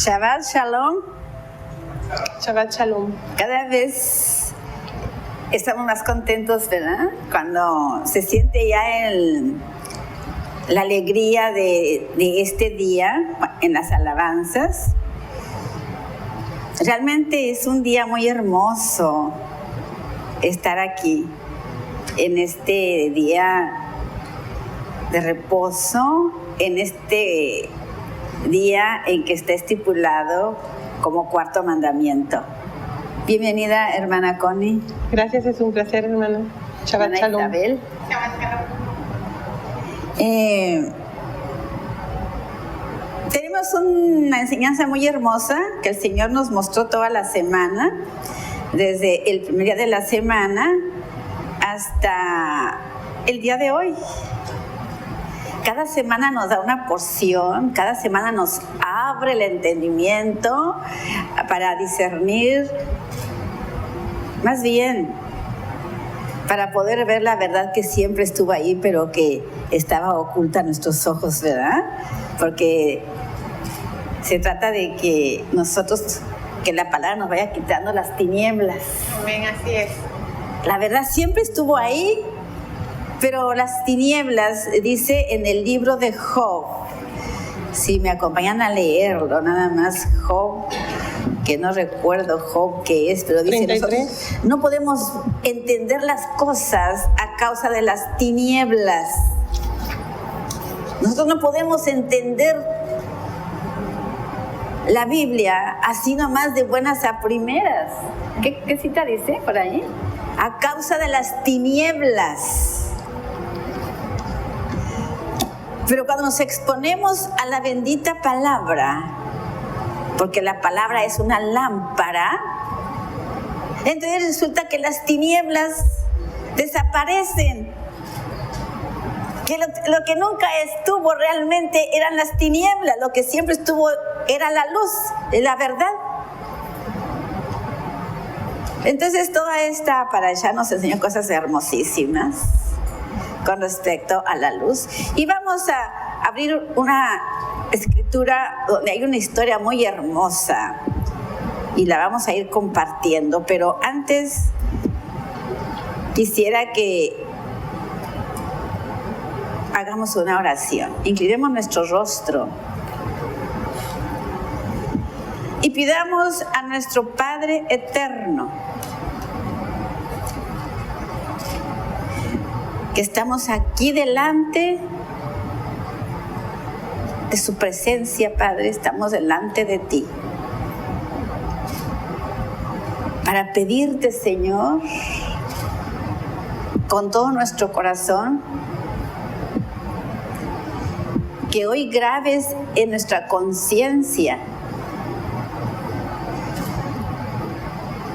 Shabbat Shalom. Shabbat Shalom. Cada vez estamos más contentos, ¿verdad? Cuando se siente ya la alegría de este día en las alabanzas. Realmente es un día muy hermoso estar aquí en este día de reposo, en este día en que está estipulado como cuarto mandamiento. Bienvenida, hermana Connie. Gracias, es un placer, hermana. Shabbat Shalom. Isabel. Tenemos una enseñanza muy hermosa que el Señor nos mostró toda la semana, desde el primer día de la semana hasta el día de hoy. Cada semana nos da una porción, cada semana nos abre el entendimiento para discernir, más bien, para poder ver la verdad que siempre estuvo ahí, pero que estaba oculta a nuestros ojos, ¿verdad? Porque se trata de que nosotros, que la palabra nos vaya quitando las tinieblas. Amén, así es. La verdad siempre estuvo ahí, pero las tinieblas, dice en el libro de Job, si me acompañan a leerlo, nada más Job, que no recuerdo Job qué es, pero dice, nosotros no podemos entender las cosas a causa de las tinieblas. Nosotros no podemos entender la Biblia así nomás de buenas a primeras. ¿Qué cita dice por ahí? A causa de las tinieblas. Pero cuando nos exponemos a la bendita palabra, porque la palabra es una lámpara, entonces resulta que las tinieblas desaparecen. Que lo que nunca estuvo realmente eran las tinieblas, lo que siempre estuvo era la luz, la verdad. Entonces toda esta parashá nos enseñó cosas hermosísimas con respecto a la luz. Y vamos a abrir una escritura donde hay una historia muy hermosa y la vamos a ir compartiendo, pero antes quisiera que hagamos una oración. Inclinemos nuestro rostro y pidamos a nuestro Padre eterno que estamos aquí delante de su presencia, Padre, estamos delante de ti para pedirte, Señor, con todo nuestro corazón, que hoy grabes en nuestra conciencia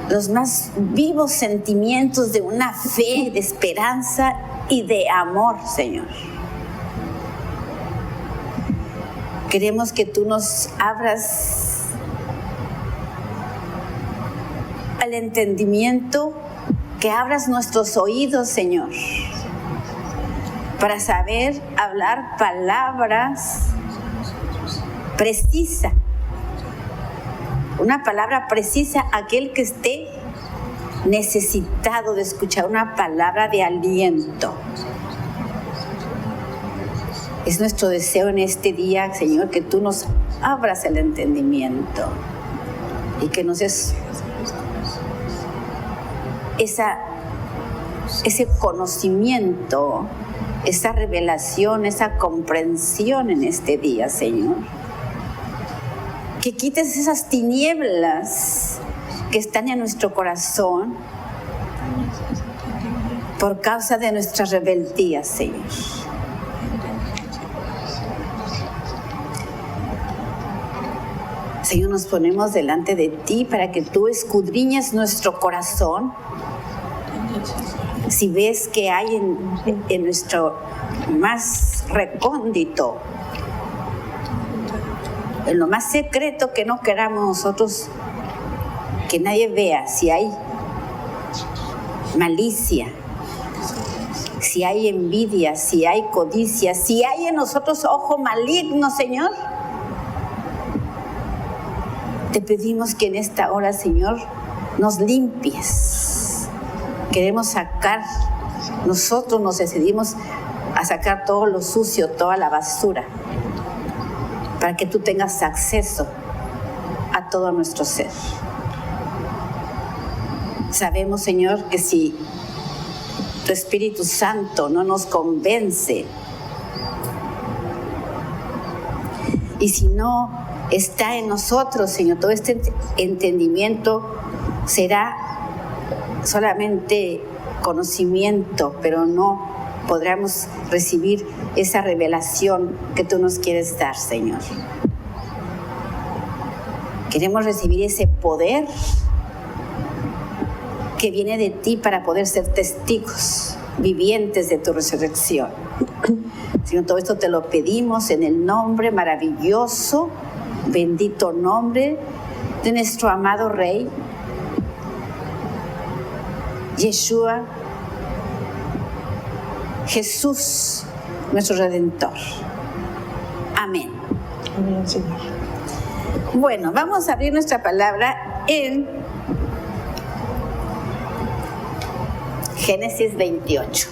los más vivos sentimientos de una fe, de esperanza y de amor, Señor. Queremos que tú nos abras al entendimiento, que abras nuestros oídos, Señor, para saber hablar palabras precisas. Una palabra precisa a aquel que esté necesitado de escuchar una palabra de aliento. Es nuestro deseo en este día, Señor, que tú nos abras el entendimiento y que nos des ese conocimiento, esa revelación, esa comprensión en este día, Señor. Que quites esas tinieblas que están en nuestro corazón por causa de nuestra rebeldía, Señor. Señor, nos ponemos delante de ti para que tú escudriñes nuestro corazón. Si ves que hay en nuestro más recóndito, en lo más secreto que no queramos nosotros que nadie vea, si hay malicia, si hay envidia, si hay codicia, si hay en nosotros ojo maligno, Señor, te pedimos que en esta hora, Señor, nos limpies. Queremos sacar, nosotros nos decidimos a sacar todo lo sucio, toda la basura, para que tú tengas acceso a todo nuestro ser. Sabemos, Señor, que si tu Espíritu Santo no nos convence y si no está en nosotros, Señor, todo este entendimiento será solamente conocimiento, pero no podremos recibir esa revelación que tú nos quieres dar, Señor. Queremos recibir ese poder que viene de ti para poder ser testigos vivientes de tu resurrección. Señor, todo esto te lo pedimos en el nombre maravilloso, bendito nombre de nuestro amado Rey, Yeshua, Jesús, nuestro Redentor. Amén. Amén, Señor. Bueno, vamos a abrir nuestra palabra en Génesis 28.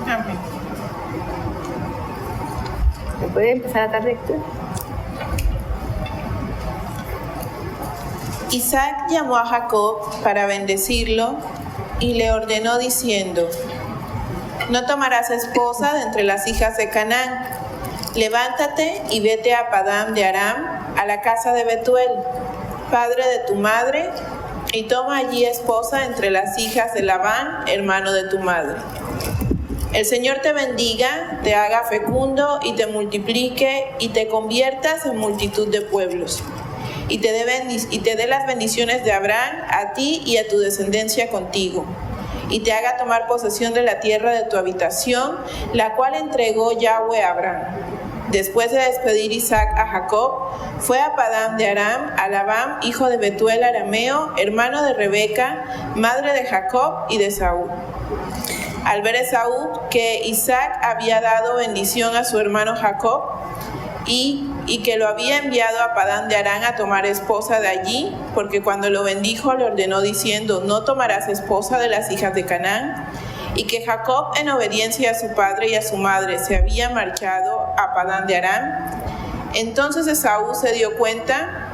Amén. ¿Se puede empezar a dar lectura? Isaac llamó a Jacob para bendecirlo y le ordenó diciendo: no tomarás esposa de entre las hijas de Canaán. Levántate y vete a Padán de Aram, a la casa de Betuel, padre de tu madre, y toma allí esposa entre las hijas de Labán, hermano de tu madre. El Señor te bendiga, te haga fecundo y te multiplique y te conviertas en multitud de pueblos. Y te dé las bendiciones de Abraham a ti y a tu descendencia contigo. Y te haga tomar posesión de la tierra de tu habitación, la cual entregó Yahweh a Abraham. Después de despedir Isaac a Jacob, fue a Padán de Aram, a Labán, hijo de Betuel arameo, hermano de Rebeca, madre de Jacob y de Esaú. Al ver Esaú que Isaac había dado bendición a su hermano Jacob y que lo había enviado a Padán de Aram a tomar esposa de allí, porque cuando lo bendijo le ordenó diciendo: no tomarás esposa de las hijas de Canaán, y que Jacob, en obediencia a su padre y a su madre, se había marchado a Padán de Aram. Entonces Esaú se dio cuenta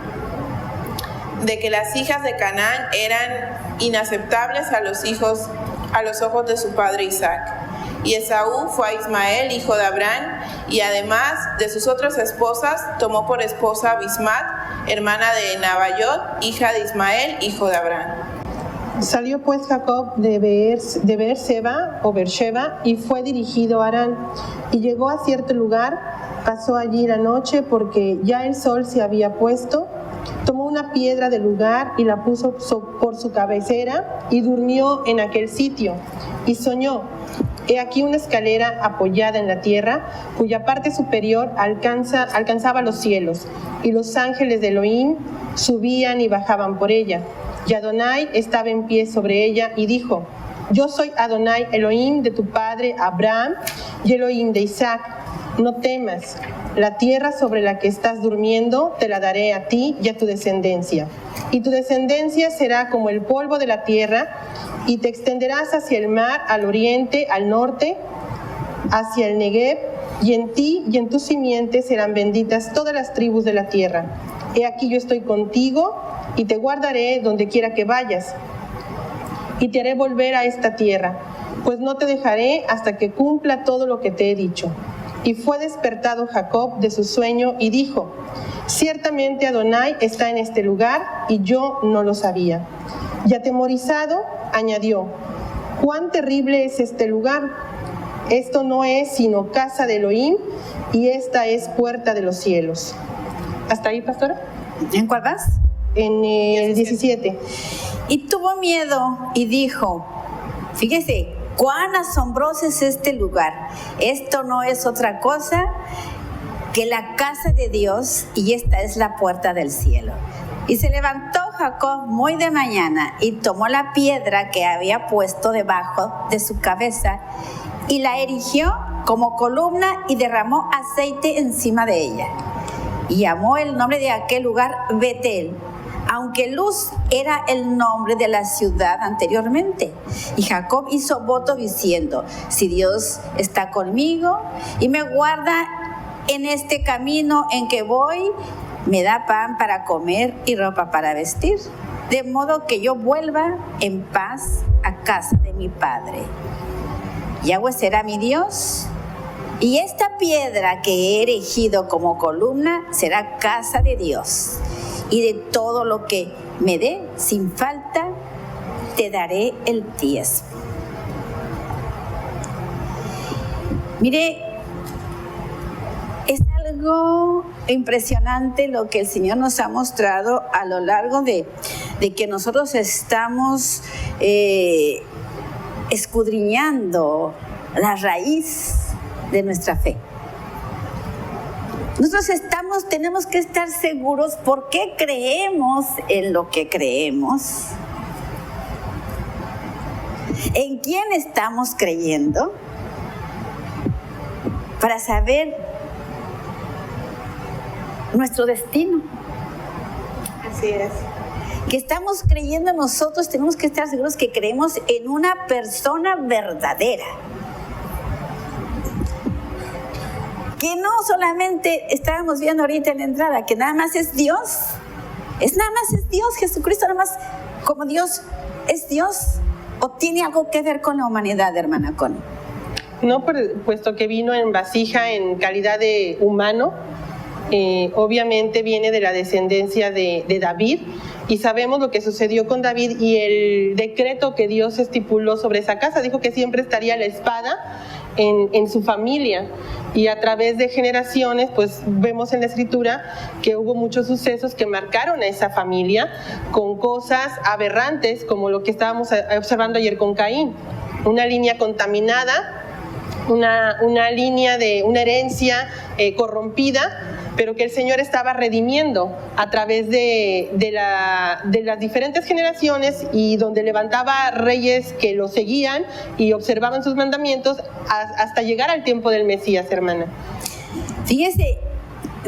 de que las hijas de Canaán eran inaceptables a los ojos de su padre Isaac. Y Esaú fue a Ismael, hijo de Abraham, y además de sus otras esposas, tomó por esposa a Bismat, hermana de Nabayot, hija de Ismael, hijo de Abraham. Salió pues Jacob de Beerseba o Beersheba y fue dirigido a Harán. Y llegó a cierto lugar, pasó allí la noche porque ya el sol se había puesto. Tomó una piedra del lugar y la puso por su cabecera y durmió en aquel sitio. Y soñó: he aquí una escalera apoyada en la tierra, cuya parte superior alcanzaba los cielos, y los ángeles de Elohim subían y bajaban por ella. Y Adonai estaba en pie sobre ella y dijo: yo soy Adonai, Elohim de tu padre Abraham y Elohim de Isaac. No temas, la tierra sobre la que estás durmiendo te la daré a ti y a tu descendencia. Y tu descendencia será como el polvo de la tierra, y te extenderás hacia el mar, al oriente, al norte, hacia el Negev, y en ti y en tu simiente serán benditas todas las tribus de la tierra. He aquí yo estoy contigo, y te guardaré donde quiera que vayas, y te haré volver a esta tierra, pues no te dejaré hasta que cumpla todo lo que te he dicho. Y fue despertado Jacob de su sueño y dijo: ciertamente Adonai está en este lugar, y yo no lo sabía. Y atemorizado, añadió: cuán terrible es este lugar. Esto no es sino casa de Elohim, y esta es puerta de los cielos. ¿Hasta ahí, pastora? ¿En cuál vas? En el 17. Y tuvo miedo y dijo: fíjese, cuán asombroso es este lugar. Esto no es otra cosa que la casa de Dios, y esta es la puerta del cielo. Y se levantó Jacob muy de mañana y tomó la piedra que había puesto debajo de su cabeza y la erigió como columna y derramó aceite encima de ella. Y llamó el nombre de aquel lugar Betel, aunque Luz era el nombre de la ciudad anteriormente. Y Jacob hizo voto diciendo: si Dios está conmigo y me guarda en este camino en que voy, me da pan para comer y ropa para vestir, de modo que yo vuelva en paz a casa de mi padre. Yahweh será mi Dios, y esta piedra que he erigido como columna será casa de Dios. Y de todo lo que me dé sin falta, te daré el diezmo. Mire, es algo impresionante lo que el Señor nos ha mostrado a lo largo de que nosotros estamos escudriñando la raíz de nuestra fe. Nosotros tenemos que estar seguros por qué creemos en lo que creemos, en quién estamos creyendo, para saber nuestro destino. Así es. Que estamos creyendo nosotros, tenemos que estar seguros que creemos en una persona verdadera. Que no solamente estábamos viendo ahorita en la entrada, que nada más es Dios. Nada más es Dios, Jesucristo, nada más como Dios es Dios. ¿O tiene algo que ver con la humanidad, hermana Connie? No, puesto que vino en vasija en calidad de humano, obviamente viene de la descendencia de David, y sabemos lo que sucedió con David y el decreto que Dios estipuló sobre esa casa. Dijo que siempre estaría la espada en su familia, y a través de generaciones pues vemos en la escritura que hubo muchos sucesos que marcaron a esa familia con cosas aberrantes, como lo que estábamos observando ayer con Caín, una línea contaminada, una línea de una herencia corrompida, pero que el Señor estaba redimiendo a través de las diferentes generaciones, y donde levantaba reyes que lo seguían y observaban sus mandamientos hasta llegar al tiempo del Mesías, hermana. Fíjese,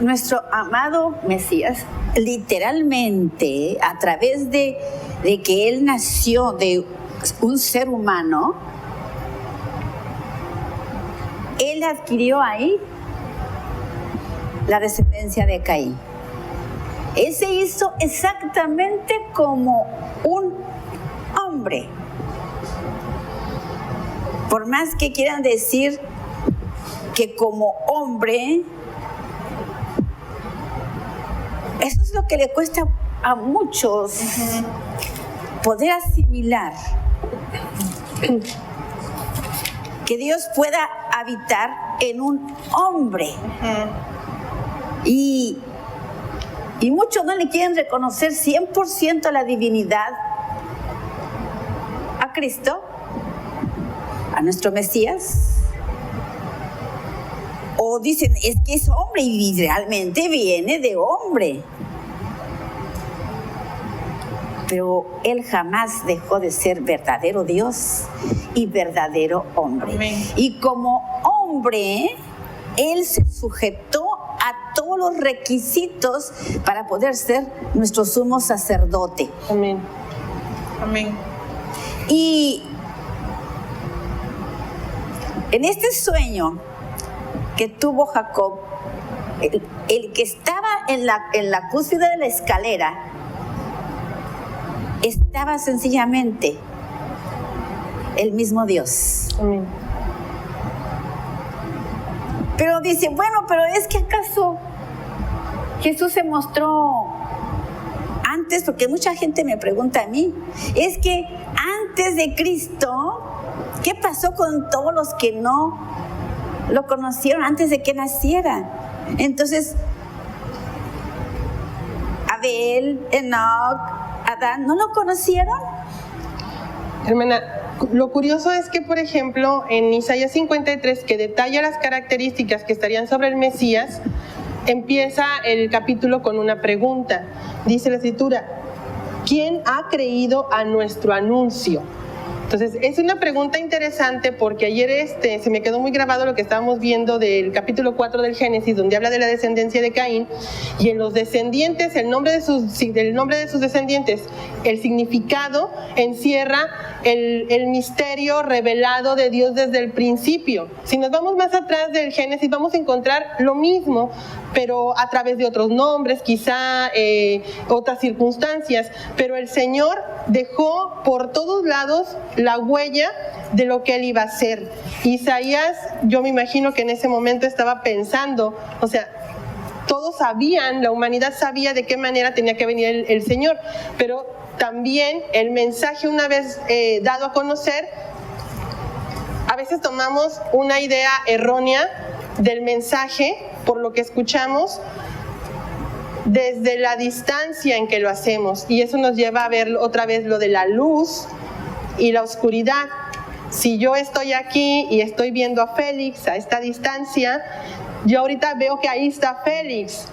nuestro amado Mesías, literalmente, a través de que Él nació de un ser humano, Él adquirió ahí la descendencia de Caín. Él se hizo exactamente como un hombre. Por más que quieran decir que como hombre, eso es lo que le cuesta a muchos poder asimilar. Que Dios pueda habitar en un hombre. Y muchos no le quieren reconocer 100% la divinidad a Cristo, a nuestro Mesías. O dicen, es que es hombre, y realmente viene de hombre. Pero Él jamás dejó de ser verdadero Dios y verdadero hombre. Amén. Y como hombre, Él se sujetó a todos los requisitos para poder ser nuestro sumo sacerdote. Amén. Amén. Y en este sueño que tuvo Jacob, el que estaba en la cúspide de la escalera, estaba sencillamente el mismo Dios. Amén. Pero dice, bueno, pero es que ¿acaso Jesús se mostró antes? Porque mucha gente me pregunta a mí, es que antes de Cristo, ¿qué pasó con todos los que no lo conocieron antes de que naciera? Entonces, Abel, Enoc, Adán, ¿no lo conocieron? Hermana, lo curioso es que, por ejemplo, en Isaías 53, que detalla las características que estarían sobre el Mesías, empieza el capítulo con una pregunta. Dice la escritura, ¿quién ha creído a nuestro anuncio? Entonces, es una pregunta interesante porque ayer se me quedó muy grabado lo que estábamos viendo del capítulo 4 del Génesis, donde habla de la descendencia de Caín, y en los descendientes, el nombre de sus descendientes, el significado encierra el misterio revelado de Dios desde el principio. Si nos vamos más atrás del Génesis, vamos a encontrar lo mismo, pero a través de otros nombres, quizá otras circunstancias, pero el Señor dejó por todos lados la huella de lo que Él iba a hacer. Isaías, yo me imagino que en ese momento estaba pensando, o sea, todos sabían, la humanidad sabía de qué manera tenía que venir el Señor, pero también el mensaje, una vez dado a conocer, a veces tomamos una idea errónea del mensaje por lo que escuchamos desde la distancia en que lo hacemos, y eso nos lleva a ver otra vez lo de la luz y la oscuridad. Si yo estoy aquí y estoy viendo a Félix a esta distancia, yo ahorita veo que ahí está Félix,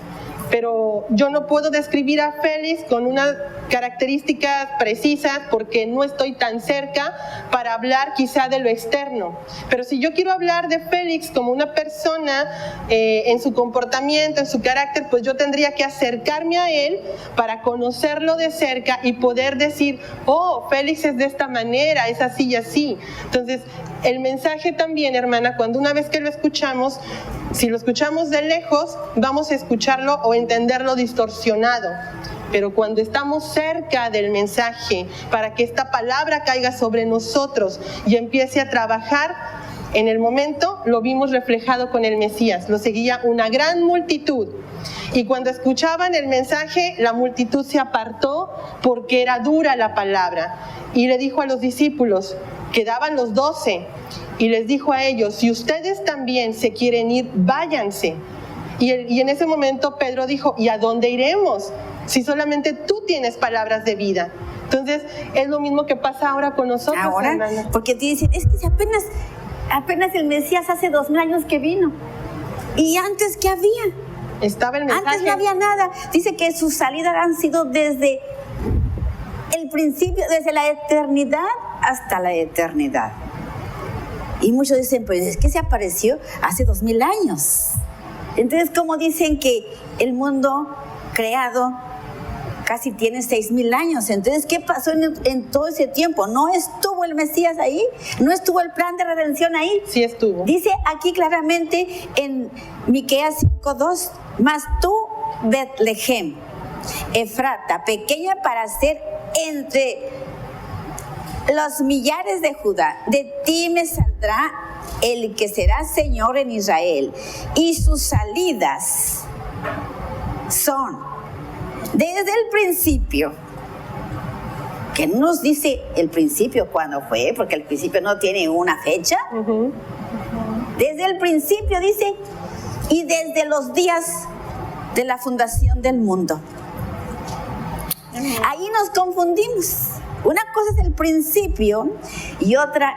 pero yo no puedo describir a Félix con unas características precisas porque no estoy tan cerca para hablar quizá de lo externo. Pero si yo quiero hablar de Félix como una persona en su comportamiento, en su carácter, pues yo tendría que acercarme a él para conocerlo de cerca y poder decir, oh, Félix es de esta manera, es así y así. Entonces, el mensaje también, hermana, cuando una vez que lo escuchamos, si lo escuchamos de lejos, vamos a escucharlo o entenderlo distorsionado. Pero cuando estamos cerca del mensaje, para que esta palabra caiga sobre nosotros y empiece a trabajar, en el momento lo vimos reflejado con el Mesías. Lo seguía una gran multitud. Y cuando escuchaban el mensaje, la multitud se apartó porque era dura la palabra. Y le dijo a los discípulos, quedaban los 12, y les dijo a ellos, si ustedes también se quieren ir, váyanse. Y en ese momento Pedro dijo, ¿y a dónde iremos? Si solamente tú tienes palabras de vida. Entonces, es lo mismo que pasa ahora con nosotros, ahora, hermana. Porque te dicen, es que si apenas el Mesías hace 2000 años que vino. ¿Y antes qué había? Estaba el mensaje. Antes no había nada. Dice que sus salidas han sido desde el principio, desde la eternidad hasta la eternidad. Y muchos dicen, pues es que se apareció hace 2000 años. Entonces, ¿cómo dicen que el mundo creado casi tiene 6000 años? Entonces, ¿qué pasó en todo ese tiempo? ¿No estuvo el Mesías ahí? ¿No estuvo el plan de redención ahí? Sí estuvo. Dice aquí claramente en Miqueas 5:2, mas tú, Betlehem, Efrata, pequeña para ser entre los millares de Judá, de ti me saldrá el que será Señor en Israel, y sus salidas son desde el principio, que no nos dice el principio cuándo fue, porque el principio no tiene una fecha. Desde el principio dice, y desde los días de la fundación del mundo. Ahí nos confundimos. Una cosa es el principio y otra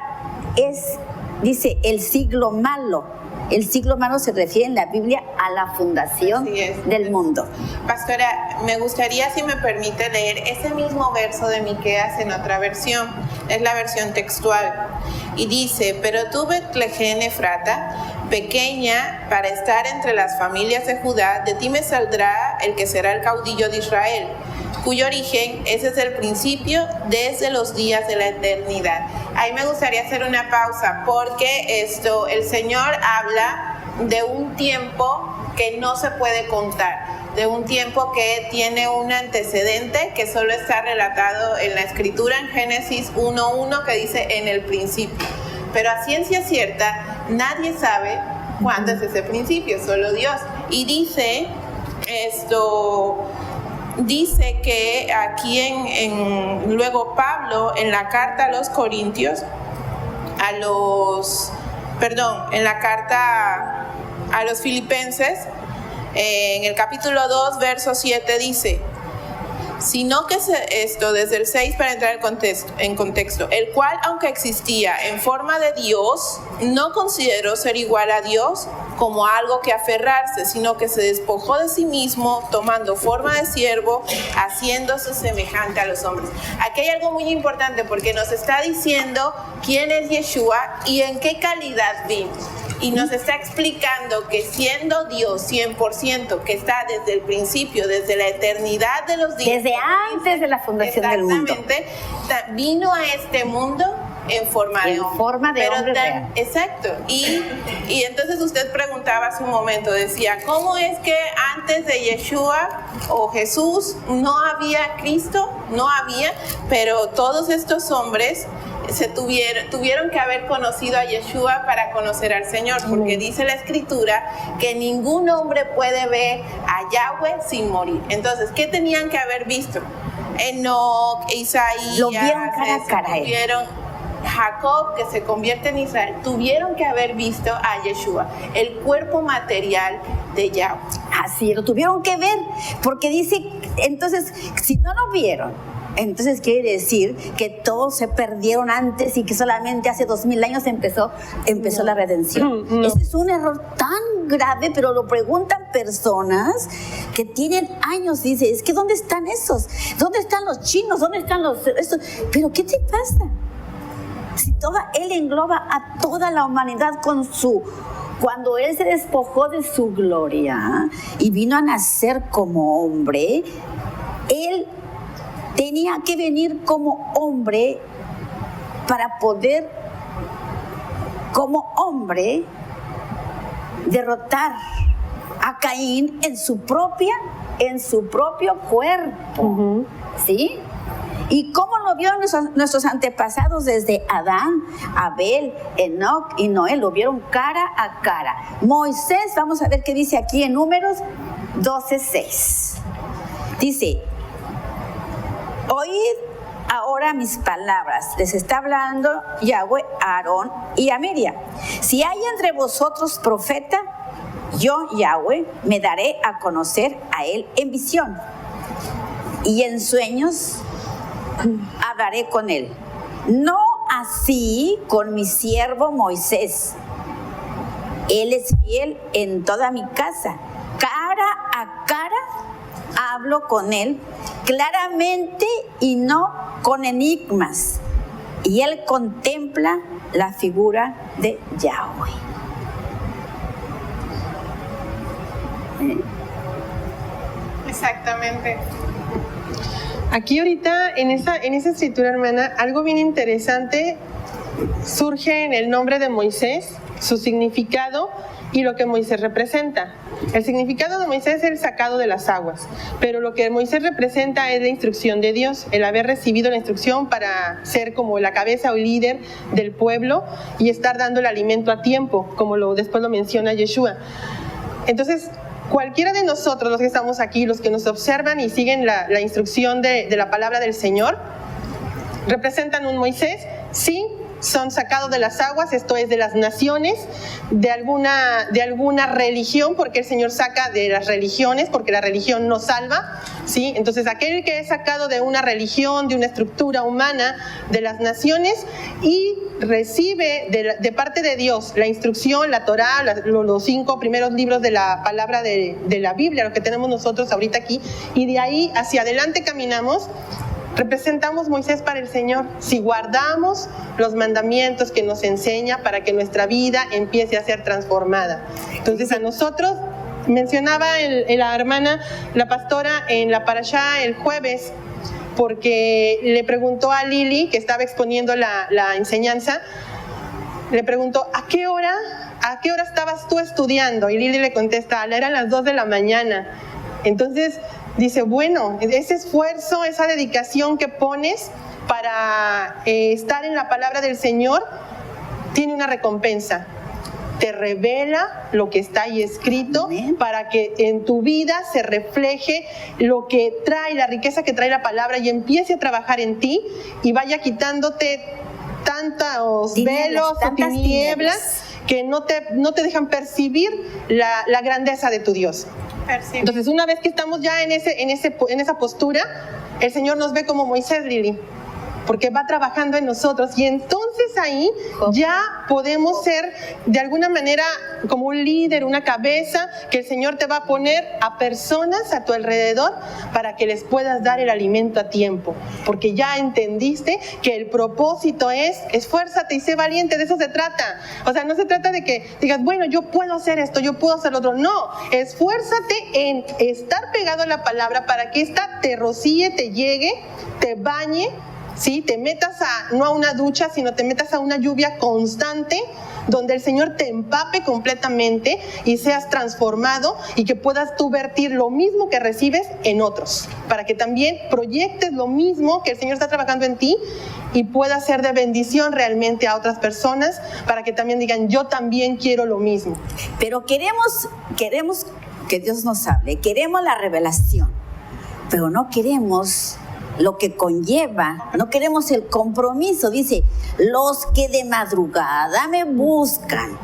es, dice, el siglo malo. El siglo malo se refiere en la Biblia a la fundación del mundo. Pastora, me gustaría, si me permite, leer ese mismo verso de Miqueas en otra versión. Es la versión textual. Y dice, pero tú, Betlehem Efrata, pequeña para estar entre las familias de Judá, de ti me saldrá el que será el caudillo de Israel, cuyo origen es desde el principio, desde los días de la eternidad. Ahí me gustaría hacer una pausa, porque el Señor habla de un tiempo que no se puede contar, de un tiempo que tiene un antecedente que solo está relatado en la Escritura, en Génesis 1:1, que dice en el principio. Pero a ciencia cierta, nadie sabe cuándo es ese principio, solo Dios. Y dice dice que aquí luego Pablo en la carta a los Corintios, en la carta a los Filipenses, en el capítulo 2, verso 7 dice, sino que desde el 6 para entrar en contexto, el cual, aunque existía en forma de Dios, no consideró ser igual a Dios como algo que aferrarse, sino que se despojó de sí mismo, tomando forma de siervo, haciéndose semejante a los hombres. Aquí hay algo muy importante porque nos está diciendo quién es Yeshua y en qué calidad vino. Y nos está explicando que siendo Dios 100%, que está desde el principio, desde la eternidad de los días. Desde antes de la fundación del mundo. Exactamente, vino a este mundo en forma de hombre. Forma de hombre real. Exacto. Y entonces usted preguntaba hace un momento, decía, ¿cómo es que antes de Yeshua o Jesús no había Cristo? No había, pero todos estos hombres tuvieron que haber conocido a Yeshua para conocer al Señor, porque dice la Escritura que ningún hombre puede ver a Yahweh sin morir. Entonces, ¿qué tenían que haber visto? Enoc, Isaías, lo vieron cara a cara. Jacob, que se convierte en Israel, tuvieron que haber visto a Yeshua, el cuerpo material de Yahweh. Así, lo tuvieron que ver, porque dice, entonces, si no lo vieron, entonces quiere decir que todos se perdieron antes y que solamente hace 2000 años empezó la redención. Ese es un error tan grave, pero lo preguntan personas que tienen años. Dice, es que ¿dónde están esos? ¿Dónde están los chinos? ¿Dónde están esos? Pero ¿qué te pasa? Si Él engloba a toda la humanidad cuando Él se despojó de su gloria y vino a nacer como hombre, Él tenía que venir como hombre para poder, como hombre, derrotar a Caín en su propio cuerpo. ¿Sí? ¿Y cómo lo vieron nuestros antepasados desde Adán, Abel, Enoc y Noé? Lo vieron cara a cara. Moisés, vamos a ver qué dice aquí en Números 12:6. Dice, oíd ahora mis palabras. Les está hablando Yahweh a Aarón y a Miriam. Si hay entre vosotros profeta, yo, Yahweh, me daré a conocer a él en visión. Y en sueños hablaré con él. No así con mi siervo Moisés. Él es fiel en toda mi casa. Cara a cara hablo con él claramente y no con enigmas. Y él contempla la figura de Yahweh. Exactamente. Aquí ahorita en esa escritura, hermana, algo bien interesante surge en el nombre de Moisés, su significado y lo que Moisés representa. El significado de Moisés es el sacado de las aguas, pero lo que Moisés representa es la instrucción de Dios, el haber recibido la instrucción para ser como la cabeza o líder del pueblo y estar dando el alimento a tiempo, como después lo menciona Yeshua. Entonces, cualquiera de nosotros, los que estamos aquí, los que nos observan y siguen la instrucción de la palabra del Señor, representan un Moisés, sí, son sacados de las aguas, esto es de las naciones, de alguna religión, porque el Señor saca de las religiones, porque la religión no salva, ¿sí? Entonces aquel que es sacado de una religión, de una estructura humana, de las naciones, y recibe de parte de Dios la instrucción, la Torá, los 5 primeros libros de la palabra de la Biblia, lo que tenemos nosotros ahorita aquí, y de ahí hacia adelante caminamos. Representamos Moisés para el Señor si guardamos los mandamientos que nos enseña para que nuestra vida empiece a ser transformada. Entonces a nosotros, mencionaba la hermana, la pastora en la parashá el jueves, porque le preguntó a Lili, que estaba exponiendo la enseñanza, le preguntó, ¿a qué hora estabas tú estudiando? Y Lili le contesta, eran las 2 de la mañana. Entonces dice, bueno, ese esfuerzo, esa dedicación que pones para estar en la palabra del Señor, tiene una recompensa. Te revela lo que está ahí escrito. Amén. Para que en tu vida se refleje lo que trae, la riqueza que trae la palabra y empiece a trabajar en ti y vaya quitándote tantos velos o tinieblas que no te dejan percibir la grandeza de tu Dios. Entonces, una vez que estamos ya en esa postura, el Señor nos ve como Moisés, Lili, porque va trabajando en nosotros y entonces estés ahí, ya podemos ser de alguna manera como un líder, una cabeza, que el Señor te va a poner a personas a tu alrededor para que les puedas dar el alimento a tiempo, porque ya entendiste que el propósito es esfuérzate y sé valiente, de eso se trata. O sea, no se trata de que digas, bueno, yo puedo hacer esto, yo puedo hacer lo otro. No, esfuérzate en estar pegado a la palabra para que esta te rocíe, te llegue, te bañe, ¿sí? Te metas no a una ducha, sino te metas a una lluvia constante, donde el Señor te empape completamente y seas transformado y que puedas tú vertir lo mismo que recibes en otros, para que también proyectes lo mismo que el Señor está trabajando en ti y pueda ser de bendición realmente a otras personas, para que también digan, yo también quiero lo mismo. Pero queremos que Dios nos hable, queremos la revelación, pero no queremos lo que conlleva, no queremos el compromiso. Dice, los que de madrugada me buscan,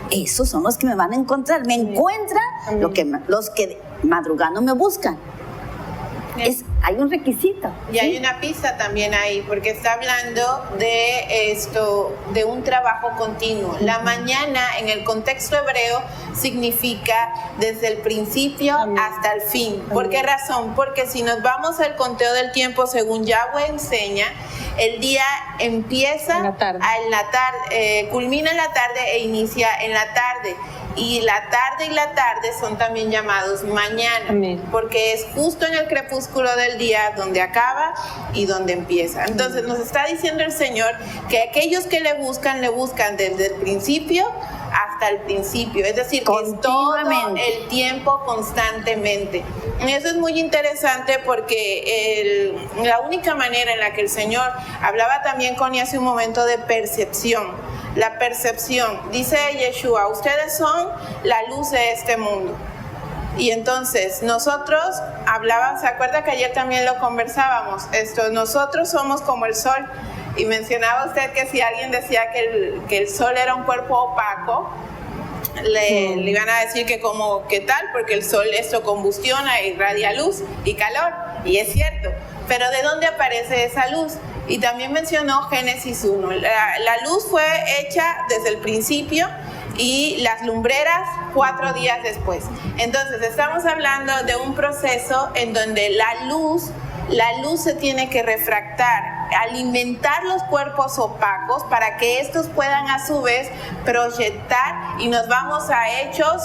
esos son los que me van a encontrar. Me encuentran los que de madrugada no me buscan. Hay un requisito. Y ¿sí? Hay una pista también ahí, porque está hablando de esto, de un trabajo continuo. La mañana en el contexto hebreo significa desde el principio hasta el fin. ¿Por qué razón? Porque si nos vamos al conteo del tiempo según Yahweh enseña, el día empieza en la tarde, culmina en la tarde e inicia en la tarde. Y la tarde son también llamados mañana. Amén. Porque es justo en el crepúsculo del día donde acaba y donde empieza. Entonces nos está diciendo el Señor que aquellos que le buscan desde el principio hasta el principio, es decir, que es todo el tiempo, constantemente. Y eso es muy interesante porque la única manera en la que el Señor hablaba también con hace un momento de percepción. La percepción, dice Yeshua, ustedes son la luz de este mundo. Y entonces nosotros hablábamos, ¿se acuerda que ayer también lo conversábamos? Nosotros somos como el sol. Y mencionaba usted que si alguien decía que el sol era un cuerpo opaco, le iban a decir que como, ¿qué tal? Porque el sol combustiona, irradia luz y calor. Y es cierto. Pero ¿de dónde aparece esa luz? Y también mencionó Génesis 1. La luz fue hecha desde el principio y las lumbreras 4 días después. Entonces estamos hablando de un proceso en donde la luz se tiene que refractar, alimentar los cuerpos opacos para que estos puedan a su vez proyectar. Y nos vamos a Hechos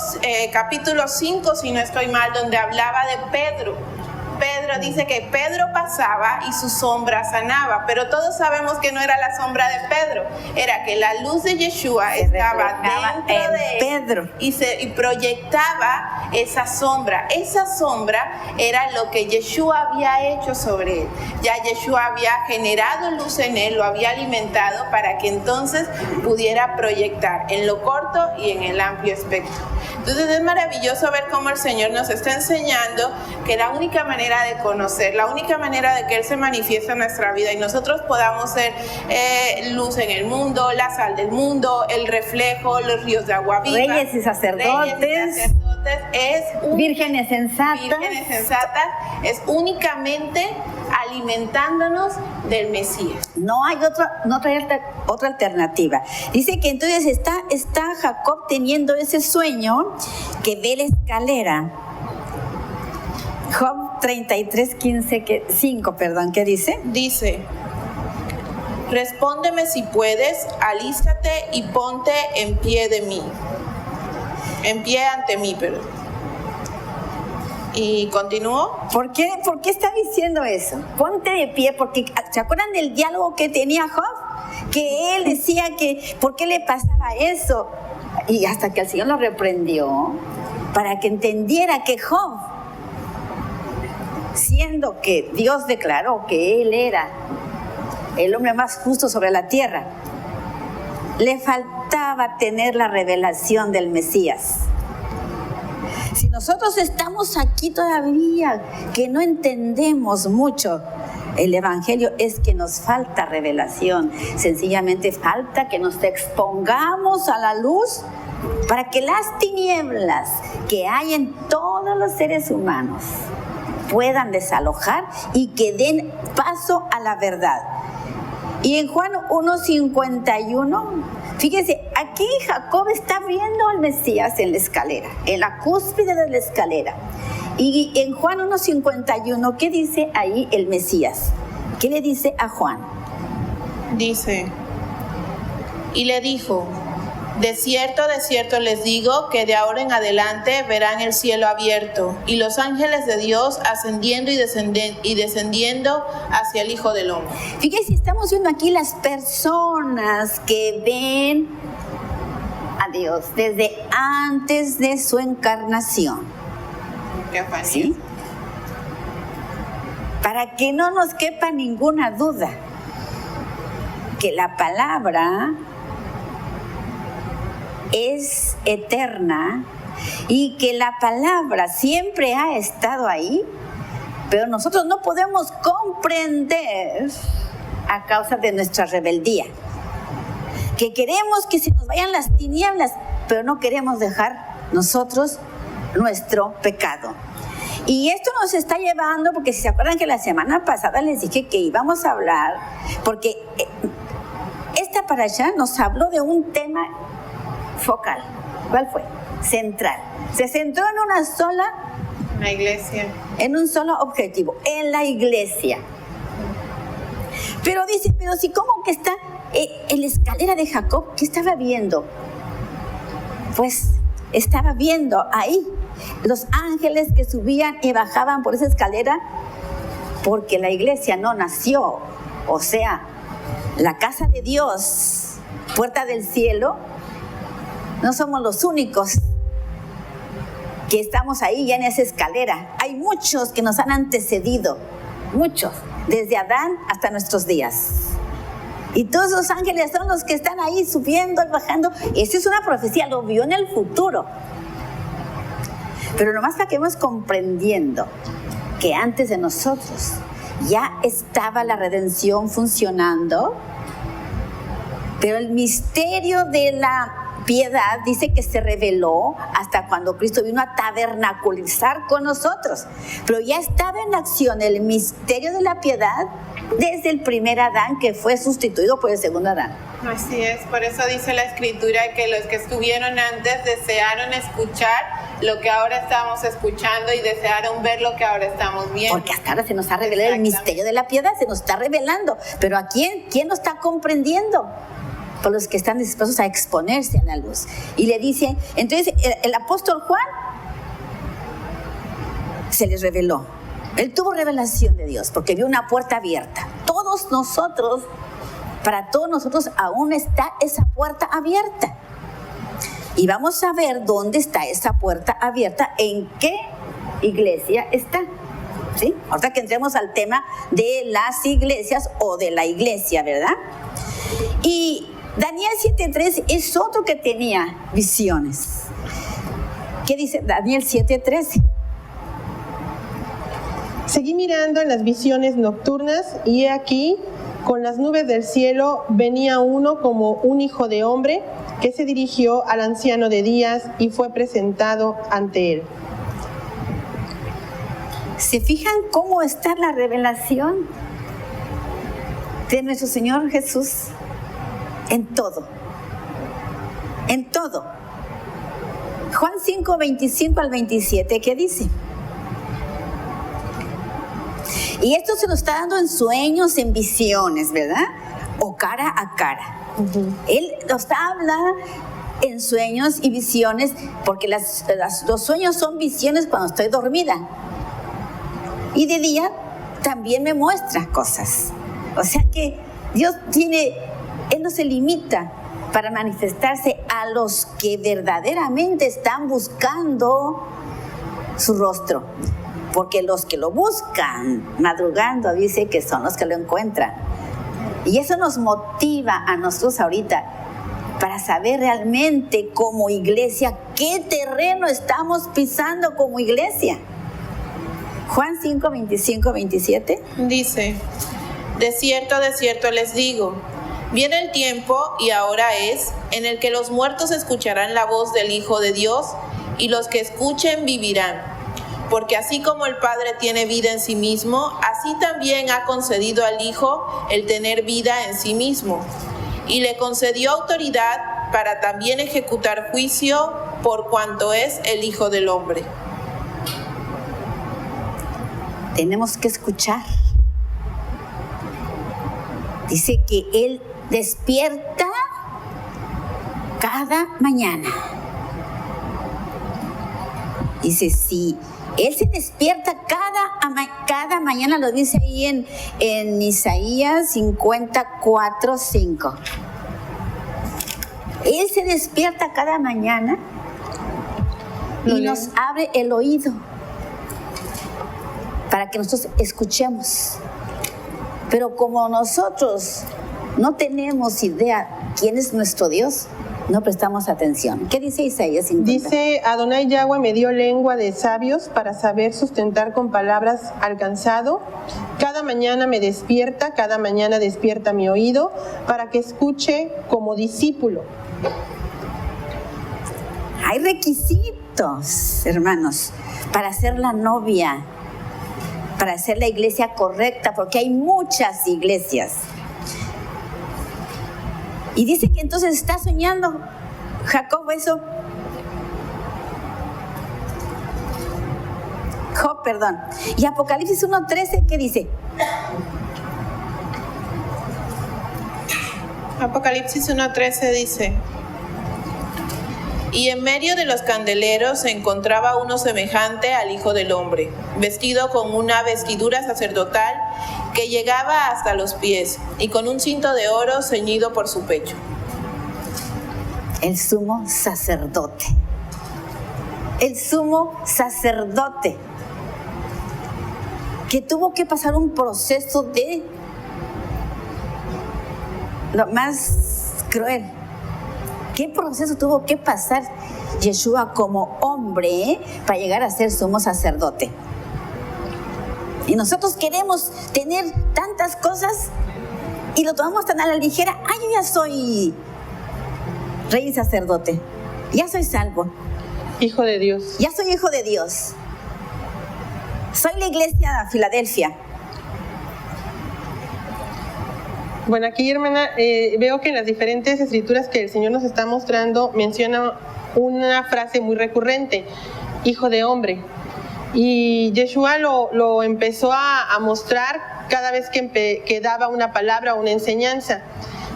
capítulo 5, si no estoy mal, donde hablaba de Pedro. Pedro dice que Pedro pasaba y su sombra sanaba, pero todos sabemos que no era la sombra de Pedro, era que la luz de Yeshua estaba dentro de Pedro y proyectaba esa sombra. Esa sombra era lo que Yeshua había hecho sobre él. Ya Yeshua había generado luz en él, lo había alimentado para que entonces pudiera proyectar en lo corto y en el amplio espectro. Entonces es maravilloso ver cómo el Señor nos está enseñando que la única manera de conocer, la única manera de que Él se manifieste en nuestra vida y nosotros podamos ser luz en el mundo, la sal del mundo, el reflejo, los ríos de agua viva, reyes y sacerdotes, vírgenes sensatas, es únicamente alimentándonos del Mesías. No hay otra alternativa. Dice que entonces está Jacob teniendo ese sueño que ve la escalera. Job 33:5, ¿qué dice? Dice, respóndeme si puedes, alístate y ponte en pie ante mí, perdón. Y continuó. ¿Por qué está diciendo eso? Ponte de pie, porque ¿se acuerdan del diálogo que tenía Job? Que él decía que ¿por qué le pasaba eso? Y hasta que el Señor lo reprendió para que entendiera que Job, siendo que Dios declaró que él era el hombre más justo sobre la tierra, le faltaba tener la revelación del Mesías. Si nosotros estamos aquí todavía, que no entendemos mucho el Evangelio, es que nos falta revelación. Sencillamente falta que nos expongamos a la luz para que las tinieblas que hay en todos los seres humanos puedan desalojar y que den paso a la verdad. Y en Juan 1:51, fíjese, aquí Jacob está viendo al Mesías en la escalera, en la cúspide de la escalera. Y en Juan 1:51, ¿qué dice ahí el Mesías? ¿Qué le dice a Juan? Dice, y le dijo, de cierto les digo que de ahora en adelante verán el cielo abierto y los ángeles de Dios ascendiendo y descendiendo hacia el Hijo del Hombre. Fíjense, estamos viendo aquí las personas que ven a Dios desde antes de su encarnación. ¿Sí? Para que no nos quepa ninguna duda que la palabra es eterna y que la palabra siempre ha estado ahí, pero nosotros no podemos comprender a causa de nuestra rebeldía, que queremos que se nos vayan las tinieblas, pero no queremos dejar nosotros nuestro pecado. Y esto nos está llevando, porque si se acuerdan que la semana pasada les dije que íbamos a hablar, porque esta parashá nos habló de un tema focal. ¿Cuál fue? Central. Se centró en una sola, la iglesia, en un solo objetivo, en la iglesia. Pero dice, pero si como que está en la escalera de Jacob, ¿qué estaba viendo? Pues estaba viendo ahí los ángeles que subían y bajaban por esa escalera, porque la iglesia no nació. O sea, la casa de Dios, puerta del cielo, no somos los únicos que estamos ahí ya en esa escalera. Hay muchos que nos han antecedido, muchos, desde Adán hasta nuestros días. Y todos los ángeles son los que están ahí subiendo y bajando. Esa es una profecía, lo vio en el futuro. Pero nomás para que vamos comprendiendo que antes de nosotros ya estaba la redención funcionando, pero el misterio de la piedad dice que se reveló hasta cuando Cristo vino a tabernaculizar con nosotros. Pero ya estaba en acción el misterio de la piedad desde el primer Adán, que fue sustituido por el segundo Adán. Así es, por eso dice la Escritura que los que estuvieron antes desearon escuchar lo que ahora estamos escuchando y desearon ver lo que ahora estamos viendo. Porque hasta ahora se nos ha revelado el misterio de la piedad, se nos está revelando. Pero ¿a quién? ¿Quién lo está comprendiendo? Por los que están dispuestos a exponerse a la luz. Y le dice, entonces el apóstol Juan se les reveló. Él tuvo revelación de Dios porque vio una puerta abierta. Todos nosotros, para todos nosotros aún está esa puerta abierta. Y vamos a ver dónde está esa puerta abierta, en qué iglesia está. ¿Sí? Ahorita que entremos al tema de las iglesias o de la iglesia, ¿verdad? Y Daniel 7:3 es otro que tenía visiones. ¿Qué dice Daniel 7:13? Seguí mirando en las visiones nocturnas y he aquí, con las nubes del cielo, venía uno como un hijo de hombre que se dirigió al anciano de días y fue presentado ante él. ¿Se fijan cómo está la revelación de nuestro Señor Jesús? En todo. En todo. Juan 5:25 al 27, ¿qué dice? Y esto se nos está dando en sueños, en visiones, ¿verdad? O cara a cara. Él nos habla en sueños y visiones, porque los sueños son visiones cuando estoy dormida. Y de día también me muestra cosas. O sea que Dios Él no se limita para manifestarse a los que verdaderamente están buscando su rostro. Porque los que lo buscan madrugando, dice que son los que lo encuentran. Y eso nos motiva a nosotros ahorita para saber realmente como iglesia qué terreno estamos pisando como iglesia. Juan 5:25, 27. Dice, de cierto les digo, viene el tiempo y ahora es en el que los muertos escucharán la voz del Hijo de Dios y los que escuchen vivirán. porque así como el Padre tiene vida en sí mismo, así también ha concedido al Hijo el tener vida en sí mismo, y le concedió autoridad para también ejecutar juicio por cuanto es el Hijo del Hombre. Tenemos que escuchar. Dice que Él despierta cada mañana. Dice, sí, Él se despierta cada mañana, lo dice ahí en Isaías 54:5. Él se despierta cada mañana y nos abre el oído para que nosotros escuchemos. Pero como nosotros no tenemos idea quién es nuestro Dios, no prestamos atención. ¿Qué dice Isaías 50? Dice, Adonai Yahweh me dio lengua de sabios para saber sustentar con palabras al cansado. Cada mañana me despierta, cada mañana despierta mi oído para que escuche como discípulo. Hay requisitos, hermanos, para ser la novia, para hacer la iglesia correcta, porque hay muchas iglesias. Y dice que entonces está soñando Jacob eso. Job, perdón. Y Apocalipsis 1:13, ¿qué dice? Apocalipsis 1:13 dice: y en medio de los candeleros se encontraba uno semejante al Hijo del Hombre, vestido con una vestidura sacerdotal que llegaba hasta los pies, y con un cinto de oro ceñido por su pecho. El sumo sacerdote. El sumo sacerdote. Que tuvo que pasar un proceso de lo más cruel. ¿Qué proceso tuvo que pasar Yeshua como hombre para llegar a ser sumo sacerdote? Y nosotros queremos tener tantas cosas y lo tomamos tan a la ligera. Ah, yo ya soy rey y sacerdote. Ya soy salvo. Hijo de Dios. Ya soy hijo de Dios. Soy la iglesia de Filadelfia. Bueno, aquí, hermana, veo que en las diferentes escrituras que el Señor nos está mostrando menciona una frase muy recurrente: hijo de hombre. Y Yeshua lo empezó a mostrar cada vez que daba una palabra o una enseñanza.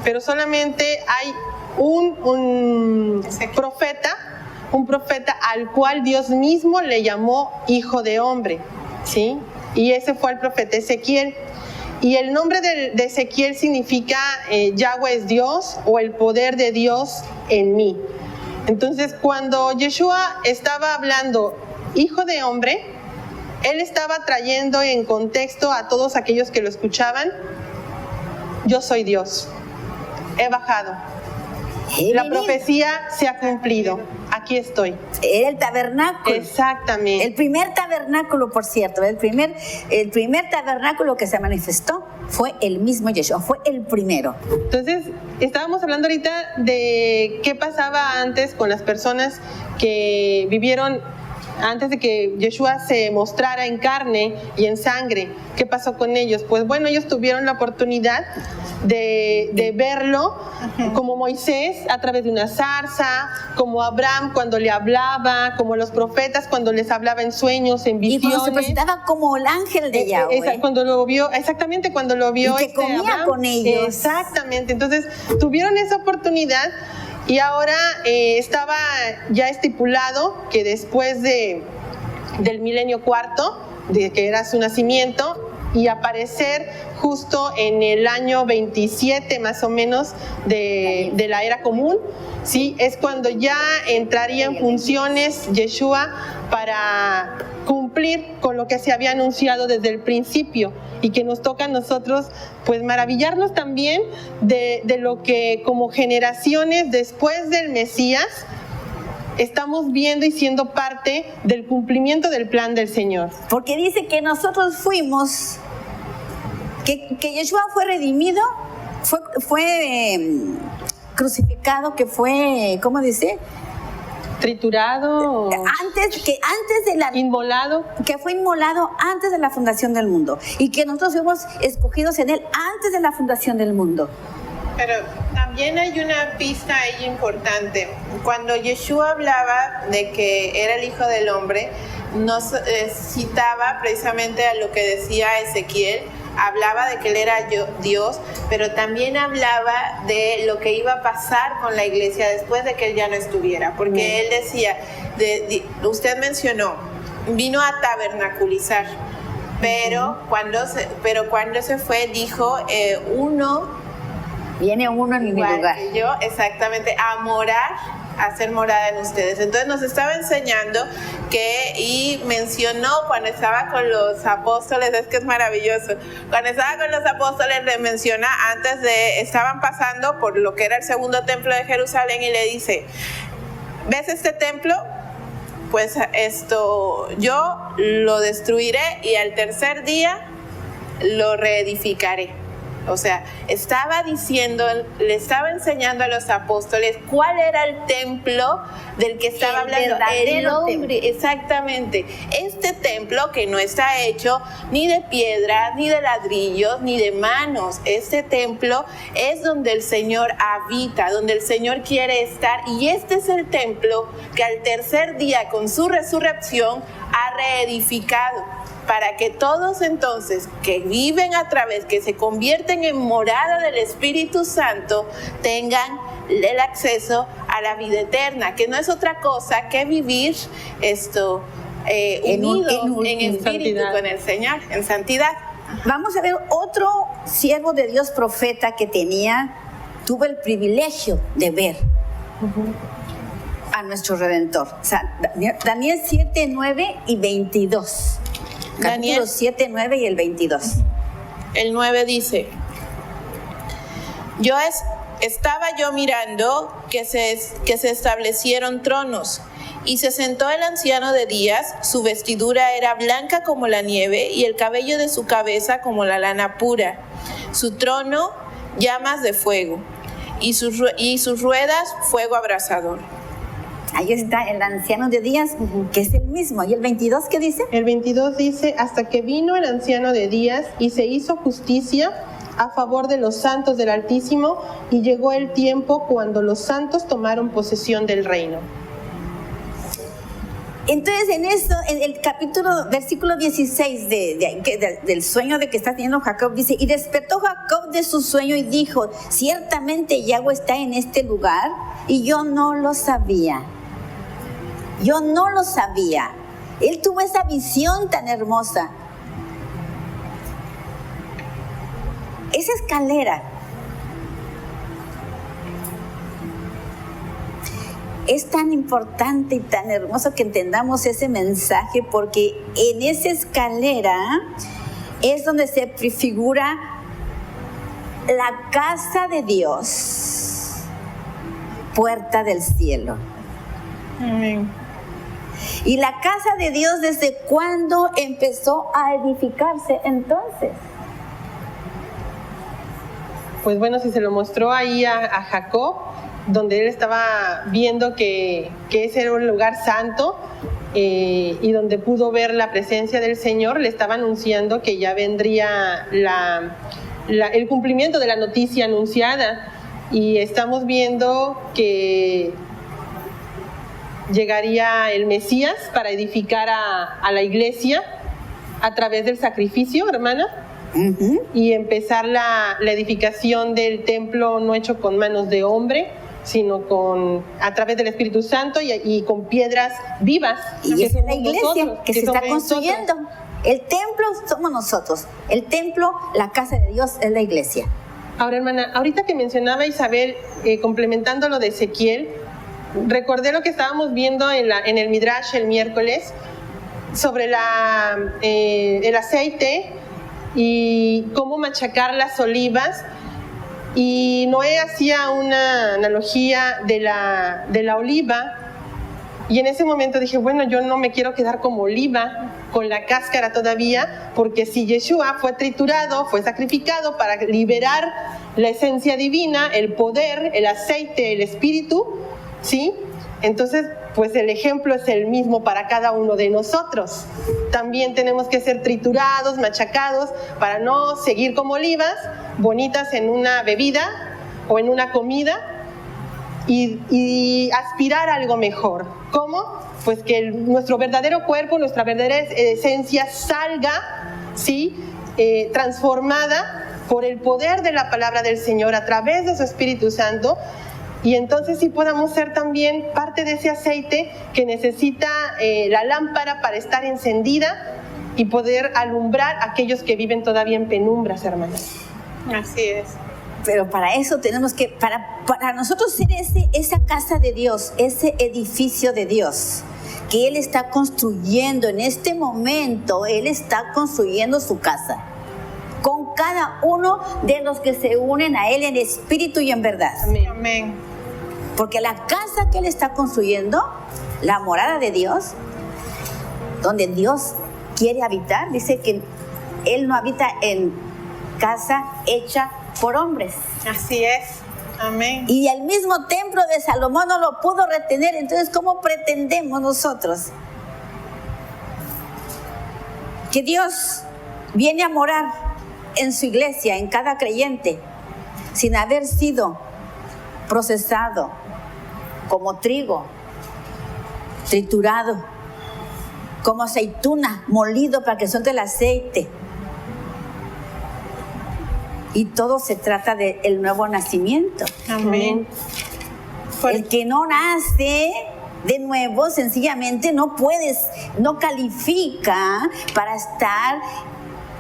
Pero solamente hay un profeta al cual Dios mismo le llamó hijo de hombre, ¿sí? Y ese fue el profeta Ezequiel. Y el nombre de Ezequiel significa Yahweh es Dios, o el poder de Dios en mí. Entonces, cuando Yeshua estaba hablando hijo de hombre, él estaba trayendo en contexto a todos aquellos que lo escuchaban: yo soy Dios, he bajado, la profecía se ha cumplido, aquí estoy. Era el tabernáculo. Exactamente. El primer tabernáculo, por cierto, el primer tabernáculo que se manifestó fue el mismo Yeshua, fue el primero. Entonces, estábamos hablando ahorita de qué pasaba antes con las personas que vivieron antes de que Yeshua se mostrara en carne y en sangre. ¿Qué pasó con ellos? Pues bueno, ellos tuvieron la oportunidad de verlo, como Moisés a través de una zarza, como Abraham cuando le hablaba, como los profetas cuando les hablaba en sueños, en visiones. Y cuando se presentaba como el ángel de Yahweh. Cuando lo vio y que comía Abraham, con ellos. Exactamente. Entonces tuvieron esa oportunidad. Y ahora estaba ya estipulado que después del milenio cuarto, de que era su nacimiento, y aparecer justo en el año 27 más o menos de la era común, ¿sí? Es cuando ya entraría en funciones Yeshua para cumplir con lo que se había anunciado desde el principio, y que nos toca a nosotros pues maravillarnos también de lo que como generaciones después del Mesías estamos viendo y siendo parte del cumplimiento del plan del Señor. Porque dice que nosotros fuimos, que Yeshua fue redimido, fue crucificado, que fue, ¿cómo dice? triturado, antes de la inmolado. que fue inmolado antes de la fundación del mundo y que nosotros fuimos escogidos en él antes de la fundación del mundo. Pero también hay una pista ahí importante. Cuando Yeshua hablaba de que era el Hijo del Hombre, nos citaba precisamente a lo que decía Ezequiel. Hablaba de que él era Dios, pero también hablaba de lo que iba a pasar con la iglesia después de que él ya no estuviera, porque él decía, usted mencionó, vino a tabernaculizar, pero cuando se fue dijo, viene uno en mi lugar. Que yo, exactamente, a morar, a hacer morada en ustedes. Entonces nos estaba enseñando y mencionó cuando estaba con los apóstoles, es que es maravilloso, cuando estaba con los apóstoles le menciona, estaban pasando por lo que era el segundo templo de Jerusalén y le dice, ¿ves este templo? Pues yo lo destruiré y al tercer día lo reedificaré. O sea, le estaba enseñando a los apóstoles cuál era el templo del que estaba hablando. El hombre, exactamente. Este templo que no está hecho ni de piedra, ni de ladrillos, ni de manos. Este templo es donde el Señor habita, donde el Señor quiere estar. Y este es el templo que al tercer día, con su resurrección, ha reedificado. Para que todos entonces que viven que se convierten en morada del Espíritu Santo, tengan el acceso a la vida eterna, que no es otra cosa que vivir unidos en espíritu con el Señor, en santidad. Vamos a ver otro siervo de Dios profeta que tuvo el privilegio de ver a nuestro Redentor. O sea, Daniel 7, 9 y 22. Capítulo 7, 9 y el 22. El 9 dice, estaba yo mirando que se establecieron tronos y se sentó el anciano de días, su vestidura era blanca como la nieve y el cabello de su cabeza como la lana pura, su trono llamas de fuego y sus ruedas fuego abrasador. Ahí está el anciano de días, que es el mismo. ¿Y el 22 qué dice? El 22 dice, hasta que vino el anciano de días y se hizo justicia a favor de los santos del Altísimo, y llegó el tiempo cuando los santos tomaron posesión del reino. Entonces, en el versículo 16 del sueño de que está teniendo Jacob, dice, y despertó Jacob de su sueño y dijo, ciertamente Yahweh está en este lugar, y yo no lo sabía. Yo no lo sabía. Él tuvo esa visión tan hermosa. Esa escalera es tan importante y tan hermoso que entendamos ese mensaje, porque en esa escalera es donde se prefigura la casa de Dios, puerta del cielo. Amén. Y la casa de Dios, ¿desde cuándo empezó a edificarse entonces? Pues bueno, si se lo mostró ahí a Jacob, donde él estaba viendo que ese era un lugar santo, y donde pudo ver la presencia del Señor, le estaba anunciando que ya vendría el cumplimiento de la noticia anunciada. Y estamos viendo que llegaría el Mesías para edificar a la iglesia a través del sacrificio, hermana. Y empezar la edificación del templo no hecho con manos de hombre, sino a través del Espíritu Santo y con piedras vivas. Y esa es la iglesia que se está construyendo. El templo somos nosotros. El templo, la casa de Dios, es la iglesia. Ahora, hermana, ahorita que mencionaba Isabel, complementando lo de Ezequiel, recordé lo que estábamos viendo en el Midrash el miércoles sobre el aceite y cómo machacar las olivas. Y Noé hacía una analogía de la oliva, y en ese momento dije, bueno, yo no me quiero quedar como oliva, con la cáscara todavía, porque si Yeshua fue triturado, fue sacrificado para liberar la esencia divina, el poder, el aceite, el espíritu, ¿sí? Entonces pues el ejemplo es el mismo para cada uno de nosotros. También tenemos que ser triturados, machacados, para no seguir como olivas, bonitas en una bebida o en una comida, y aspirar a algo mejor. ¿Cómo? Pues que nuestro verdadero cuerpo, nuestra verdadera esencia salga, ¿sí?, transformada por el poder de la palabra del Señor a través de su Espíritu Santo, y entonces sí podamos ser también parte de ese aceite que necesita la lámpara para estar encendida y poder alumbrar a aquellos que viven todavía en penumbras, hermanas. Así es. Pero para eso tenemos que, para nosotros ser esa casa de Dios, ese edificio de Dios que Él está construyendo en este momento, Él está construyendo su casa con cada uno de los que se unen a Él en espíritu y en verdad. Amén. Porque la casa que Él está construyendo, la morada de Dios, donde Dios quiere habitar, dice que Él no habita en casa hecha por hombres. Así es. Amén. Y el mismo templo de Salomón no lo pudo retener. Entonces, ¿cómo pretendemos nosotros que Dios viene a morar en su iglesia, en cada creyente, sin haber sido procesado como trigo, triturado, como aceituna, molido para que suelte el aceite? Y todo se trata del nuevo nacimiento. Amén. El que no nace de nuevo, sencillamente no califica para estar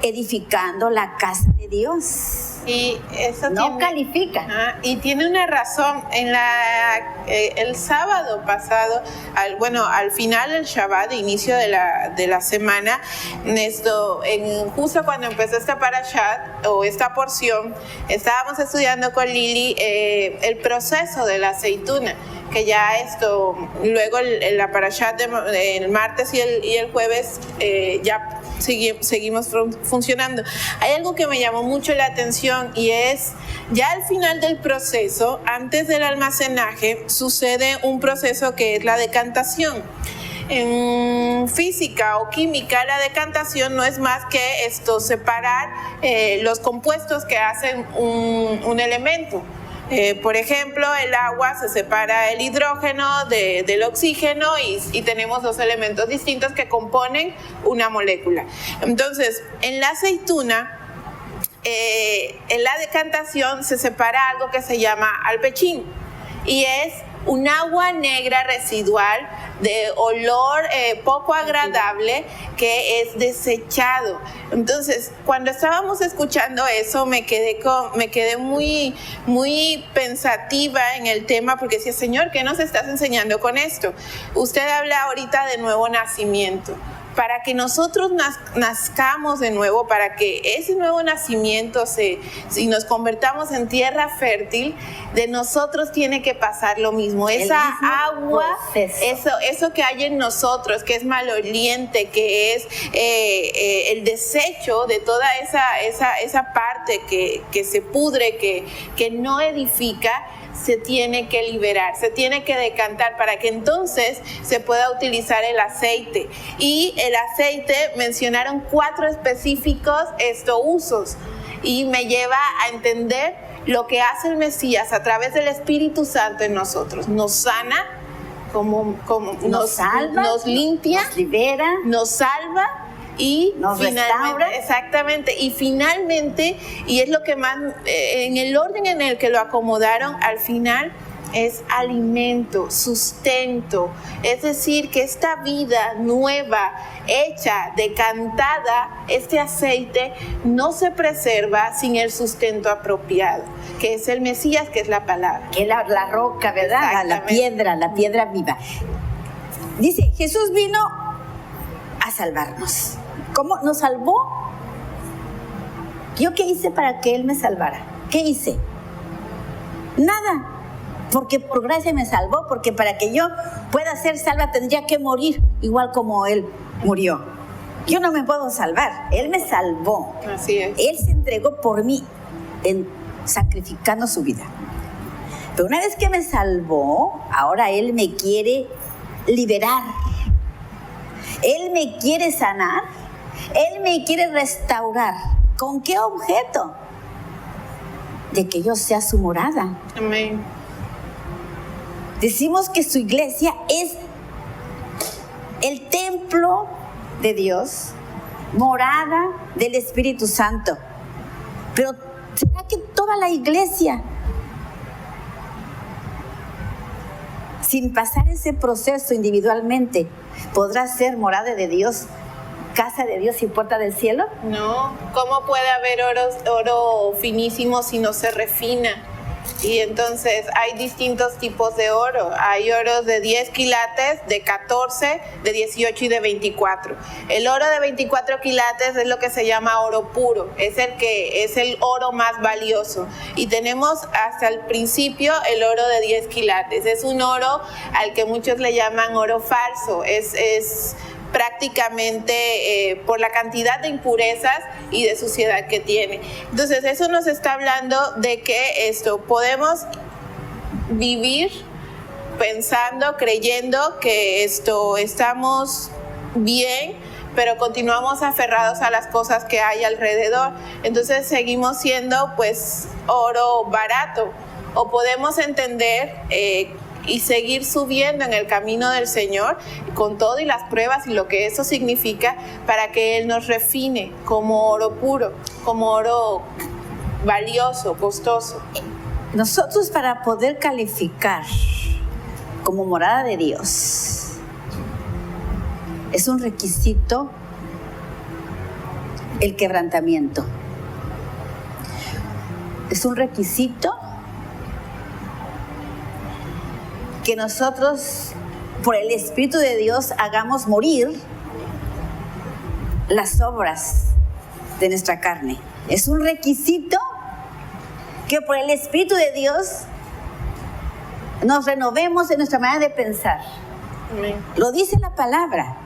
edificando la casa de Dios. Y eso no califica. Y tiene una razón. El sábado pasado, al final del Shabbat, inicio de la semana, justo cuando empezó esta parashat o esta porción, estábamos estudiando con Lili el proceso de la aceituna, que ya luego la parashat del martes y el jueves ya seguimos funcionando. Hay algo que me llamó mucho la atención, y es ya al final del proceso, antes del almacenaje, sucede un proceso que es la decantación. En física o química, la decantación no es más que separar los compuestos que hacen un elemento. Por ejemplo, el agua se separa el hidrógeno del oxígeno y tenemos dos elementos distintos que componen una molécula. Entonces, en la aceituna, en la decantación se separa algo que se llama alpechín, y es un agua negra residual de olor poco agradable que es desechado. Entonces, cuando estábamos escuchando eso, me quedé muy, muy pensativa en el tema, porque decía, Señor, ¿qué nos estás enseñando con esto? Usted habla ahorita de nuevo nacimiento. Para que nosotros nazcamos de nuevo, para que ese nuevo nacimiento si nos convertamos en tierra fértil, de nosotros tiene que pasar lo mismo. Esa agua, eso que hay en nosotros, que es maloliente, que es el desecho de toda esa parte que se pudre, que no edifica, se tiene que liberar, se tiene que decantar para que entonces se pueda utilizar el aceite. Y el aceite, mencionaron 4 específicos usos, y me lleva a entender lo que hace el Mesías a través del Espíritu Santo en nosotros. Nos sana, nos salva, nos limpia, nos libera, nos salva, y nos restaura. Exactamente, y finalmente, y es lo que más, en el orden en el que lo acomodaron, al final es alimento, sustento. Es decir, que esta vida nueva, hecha, decantada, este aceite no se preserva sin el sustento apropiado, que es el Mesías, que es la palabra, que es la roca, ¿verdad? La piedra viva. Dice, Jesús vino a salvarnos. ¿Cómo nos salvó? ¿Yo qué hice para que Él me salvara? ¿Qué hice? Nada, porque por gracia me salvó, porque para que yo pueda ser salva tendría que morir igual como Él murió. Yo no me puedo salvar, Él me salvó. Así es. Él se entregó por mí, sacrificando su vida. Pero una vez que me salvó, ahora Él me quiere liberar. Él me quiere sanar. Él me quiere restaurar. ¿Con qué objeto? De que yo sea su morada. Amén. Decimos que su iglesia es el templo de Dios, morada del Espíritu Santo. Pero ¿será que toda la iglesia, sin pasar ese proceso individualmente, podrá ser morada de Dios, casa de Dios y puerta del cielo? No, ¿cómo puede haber oro finísimo si no se refina? Y entonces hay distintos tipos de oro. Hay oros de 10 quilates, de 14, de 18 y de 24. El oro de 24 quilates es lo que se llama oro puro. Es el oro más valioso. Y tenemos hasta el principio el oro de 10 quilates. Es un oro al que muchos le llaman oro falso. Es prácticamente por la cantidad de impurezas y de suciedad que tiene. Entonces eso nos está hablando de que podemos vivir pensando, creyendo que estamos bien, pero continuamos aferrados a las cosas que hay alrededor. Entonces seguimos siendo pues oro barato, o podemos entender y seguir subiendo en el camino del Señor con todo y las pruebas y lo que eso significa, para que Él nos refine como oro puro, como oro valioso, costoso. Nosotros, para poder calificar como morada de Dios, es un requisito el quebrantamiento. Es un requisito que nosotros, por el Espíritu de Dios, hagamos morir las obras de nuestra carne. Es un requisito que por el Espíritu de Dios nos renovemos en nuestra manera de pensar. Amén. Lo dice la palabra.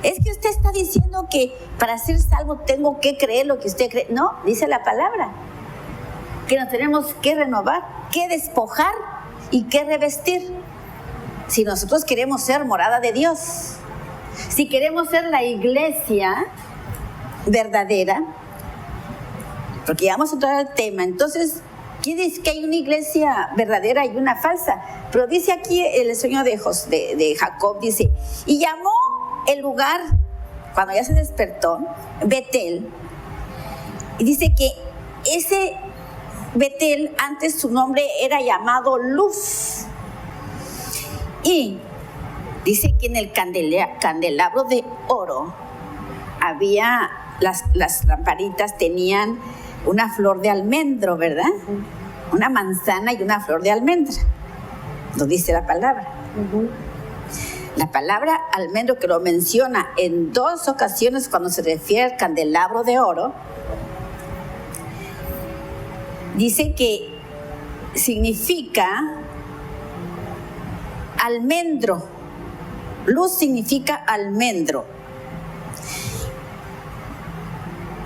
Es que usted está diciendo que para ser salvo tengo que creer lo que usted cree. No, dice la palabra que nos tenemos que renovar, que despojar y que revestir. Si nosotros queremos ser morada de Dios, si queremos ser la iglesia verdadera, porque ya vamos a entrar al tema. Entonces, ¿quién dice que hay una iglesia verdadera y una falsa? Pero dice aquí el sueño de Jacob, dice, y llamó el lugar, cuando ya se despertó, Betel, y dice que ese Betel, antes su nombre era llamado Luz. Y dice que en el candelabro de oro había, las lamparitas tenían una flor de almendro, ¿verdad? Una manzana y una flor de almendra. Lo dice la palabra. La palabra almendro, que lo menciona en 2 ocasiones cuando se refiere al candelabro de oro, dice que significa almendro. Luz significa almendro.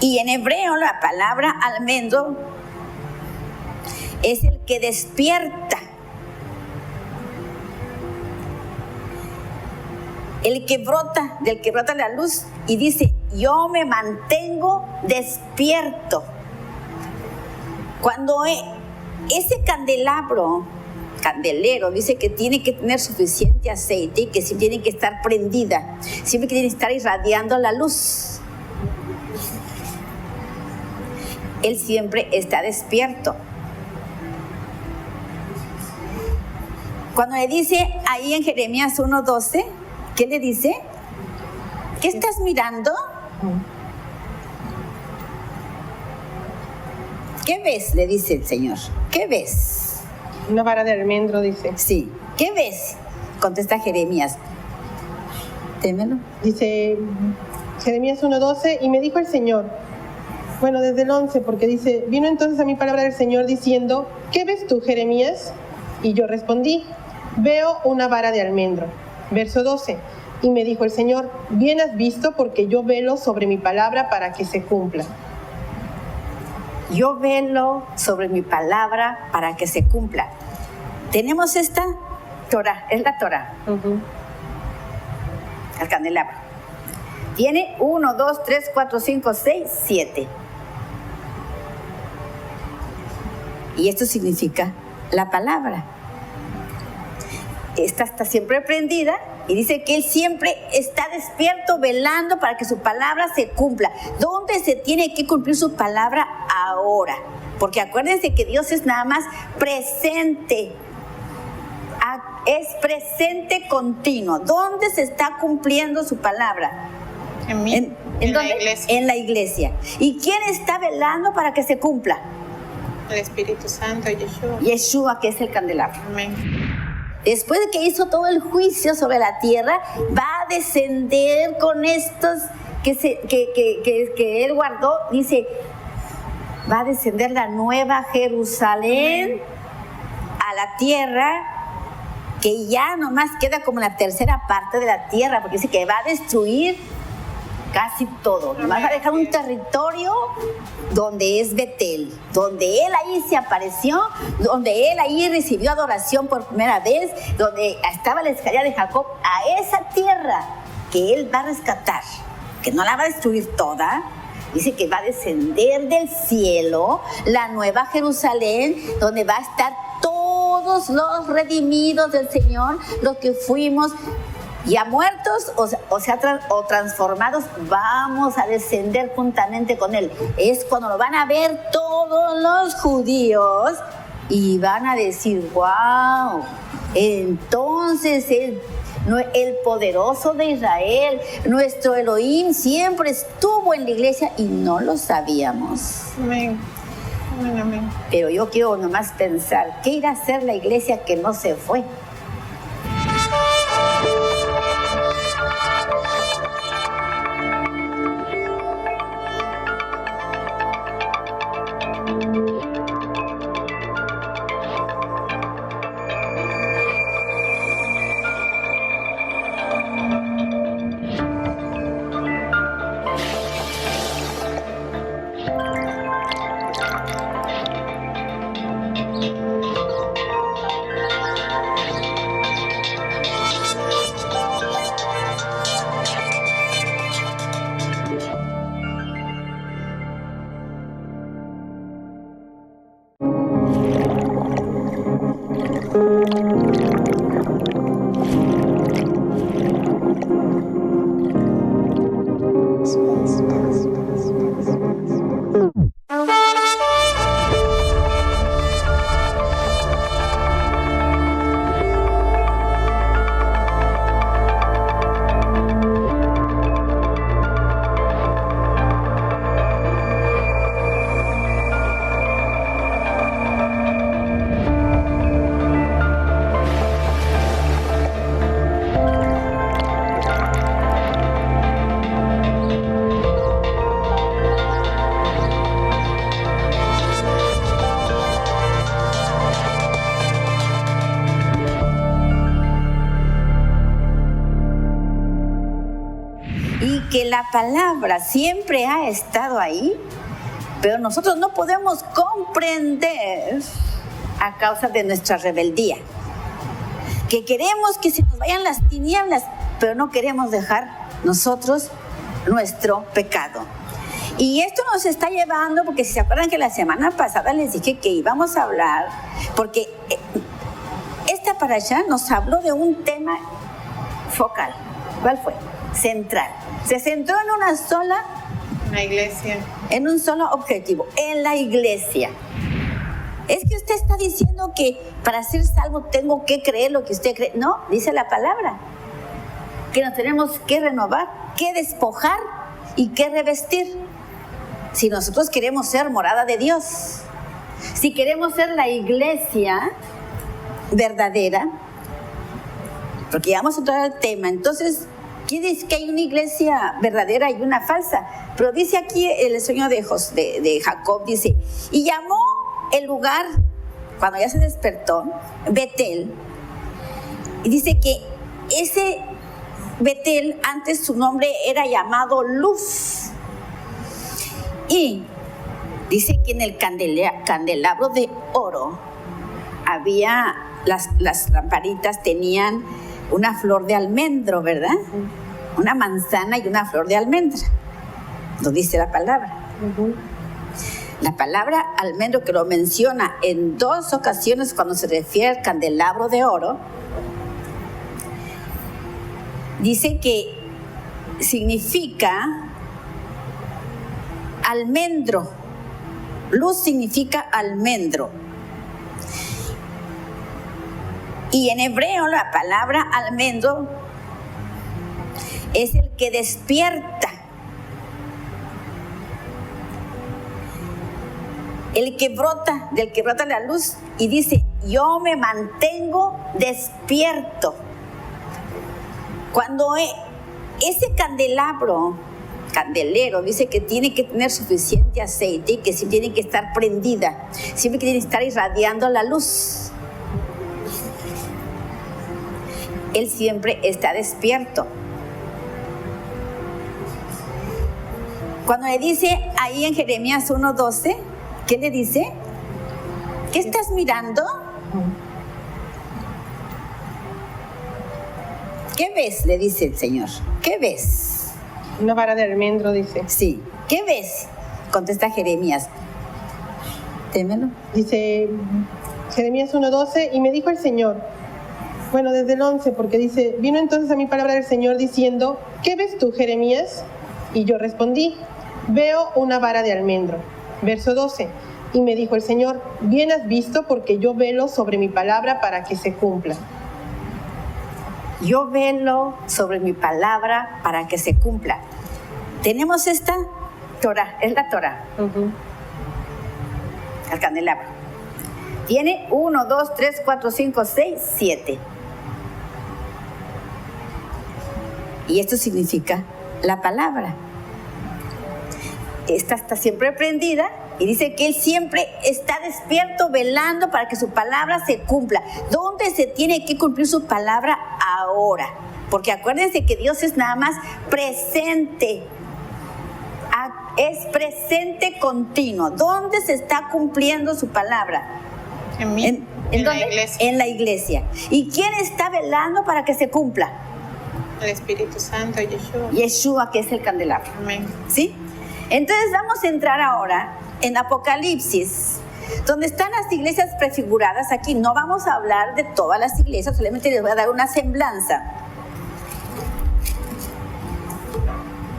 Y en hebreo la palabra almendro es el que despierta, el que brota, del que brota la luz, y dice, yo me mantengo despierto. Cuando ese candelero, dice que tiene que tener suficiente aceite y que siempre tiene que estar prendida, siempre tiene que estar irradiando la luz. Él siempre está despierto. Cuando le dice ahí en Jeremías 1:12, ¿qué le dice? ¿Qué estás mirando? ¿Qué ves? Le dice el Señor. ¿Qué ves? Una vara de almendro, dice. Sí. ¿Qué ves? Contesta Jeremías. Témelo. Dice Jeremías 1:12, y me dijo el Señor, bueno, desde el 11, porque dice, vino entonces a mí palabra del Señor diciendo, ¿qué ves tú, Jeremías? Y yo respondí, veo una vara de almendro. Verso 12, y me dijo el Señor, bien has visto, porque yo velo sobre mi palabra para que se cumpla. Yo velo sobre mi palabra para que se cumpla. Tenemos esta Torah, es la Torah, Ujú. el candelabro. Tiene 1, 2, 3, 4, 5, 6, 7. Y esto significa la palabra. Esta está siempre prendida y dice que Él siempre está despierto, velando para que su palabra se cumpla. ¿Dónde se tiene que cumplir su palabra? Ahora. Porque acuérdense que Dios es nada más presente. Es presente continuo. ¿Dónde se está cumpliendo su palabra? En mí, en la dónde? iglesia. En la iglesia. ¿Y quién está velando para que se cumpla? El Espíritu Santo, Yeshua. Yeshua, que es el candelabro. Amén. Después de que hizo todo el juicio sobre la tierra, va a descender con estos que Él guardó. Dice, va a descender la nueva Jerusalén a la tierra, que ya nomás queda como la tercera parte de la tierra, porque dice que va a destruir casi todo. Nomás va a dejar un territorio donde es Betel, donde Él ahí se apareció, donde Él ahí recibió adoración por primera vez, donde estaba la escalera de Jacob, a esa tierra que Él va a rescatar, que no la va a destruir toda. Dice que va a descender del cielo la nueva Jerusalén, donde va a estar todos los redimidos del Señor, los que fuimos ya muertos o transformados, vamos a descender juntamente con Él. Es cuando lo van a ver todos los judíos y van a decir, wow, entonces el poderoso de Israel, nuestro Elohim, siempre estuvo en la iglesia y no lo sabíamos. Amén. Amén, amén. Pero yo quiero nomás pensar, ¿qué irá a hacer la iglesia que no se fue? Que la palabra siempre ha estado ahí, pero nosotros no podemos comprender a causa de nuestra rebeldía, que queremos que se nos vayan las tinieblas, pero no queremos dejar nosotros nuestro pecado. Y esto nos está llevando, porque si se acuerdan que la semana pasada les dije que íbamos a hablar, porque esta parasha nos habló de un tema focal. ¿Cuál fue? Central. Se centró en una sola, La iglesia. en un solo objetivo, en la iglesia. Es que usted está diciendo que para ser salvo tengo que creer lo que usted cree. No, dice la palabra, que nos tenemos que renovar, que despojar y que revestir. Si nosotros queremos ser morada de Dios, si queremos ser la iglesia verdadera, porque ya vamos a entrar al tema, entonces quiere decir que hay una iglesia verdadera y una falsa. Pero dice aquí el sueño de Jacob, dice, y llamó el lugar, cuando ya se despertó, Betel, y dice que ese Betel, antes su nombre era llamado Luz. Y dice que en el candelabro de oro había, las lamparitas tenían una flor de almendro, ¿verdad? Una manzana y una flor de almendra. Lo dice la palabra. La palabra almendro, que lo menciona en 2 ocasiones cuando se refiere al candelabro de oro, dice que significa almendro. Luz significa almendro. Y en hebreo la palabra almendro es el que despierta, el que brota, del que brota la luz, y dice: yo me mantengo despierto. Cuando ese candelero dice que tiene que tener suficiente aceite y que siempre tiene que estar prendida, siempre tiene que estar irradiando la luz. Él siempre está despierto. Cuando le dice ahí en Jeremías 1:12, ¿qué le dice? ¿Qué estás mirando? ¿Qué ves? Le dice el Señor. ¿Qué ves? Una vara de almendro, dice. Sí. ¿Qué ves? Contesta Jeremías. Témelo. Dice Jeremías 1:12, y me dijo el Señor, bueno, desde el 11, porque dice: vino entonces a mí palabra del Señor diciendo: ¿qué ves tú, Jeremías? Y yo respondí: veo una vara de almendro. Verso 12, y me dijo el Señor: bien has visto, porque yo velo sobre mi palabra para que se cumpla. Yo velo sobre mi palabra para que se cumpla. Tenemos esta Torah, es la Torah. El candelabro. Tiene 1, 2, 3, 4, 5, 6, 7. Y esto significa la palabra. Esta está siempre prendida y dice que Él siempre está despierto, velando para que su palabra se cumpla. ¿Dónde se tiene que cumplir su palabra? Ahora. Porque acuérdense que Dios es nada más presente. Es presente continuo. ¿Dónde se está cumpliendo su palabra? ¿En dónde? la iglesia. En la iglesia. ¿Y quién está velando para que se cumpla? El Espíritu Santo, Yeshua. Yeshua, que es el candelabro. Amén. ¿Sí? Entonces vamos a entrar ahora en Apocalipsis, donde están las iglesias prefiguradas. Aquí no vamos a hablar de todas las iglesias, solamente les voy a dar una semblanza.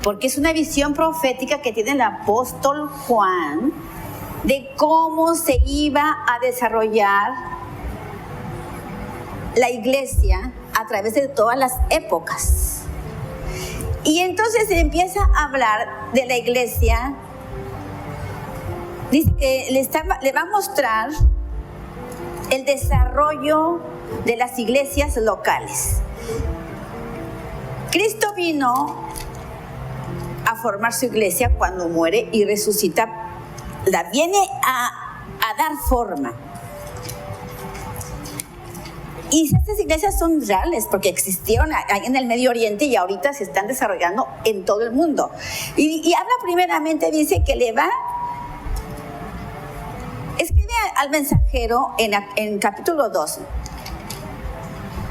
Porque es una visión profética que tiene el apóstol Juan de cómo se iba a desarrollar la iglesia a través de todas las épocas. Y entonces se empieza a hablar de la iglesia. Dice que le va a mostrar el desarrollo de las iglesias locales. Cristo vino a formar su iglesia cuando muere y resucita. La viene a dar forma. Y estas iglesias son reales porque existieron ahí en el Medio Oriente y ahorita se están desarrollando en todo el mundo. Y habla primeramente, dice que escribe al mensajero en capítulo 2.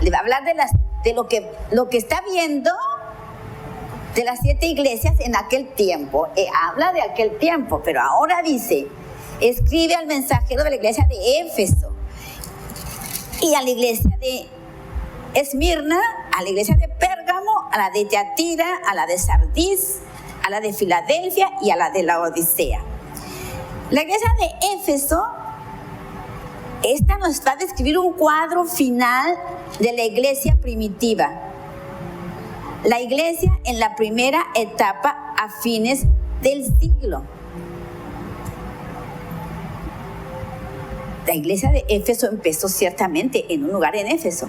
Le va a hablar de lo que está viendo de las 7 iglesias en aquel tiempo. Habla de aquel tiempo, pero ahora dice, escribe al mensajero de la iglesia de Éfeso, y a la iglesia de Esmirna, a la iglesia de Pérgamo, a la de Teatira, a la de Sardis, a la de Filadelfia y a la de la Odisea. La iglesia de Éfeso, esta nos va a describir un cuadro final de la iglesia primitiva. La iglesia en la primera etapa a fines del siglo. La iglesia de Éfeso empezó ciertamente en un lugar en Éfeso,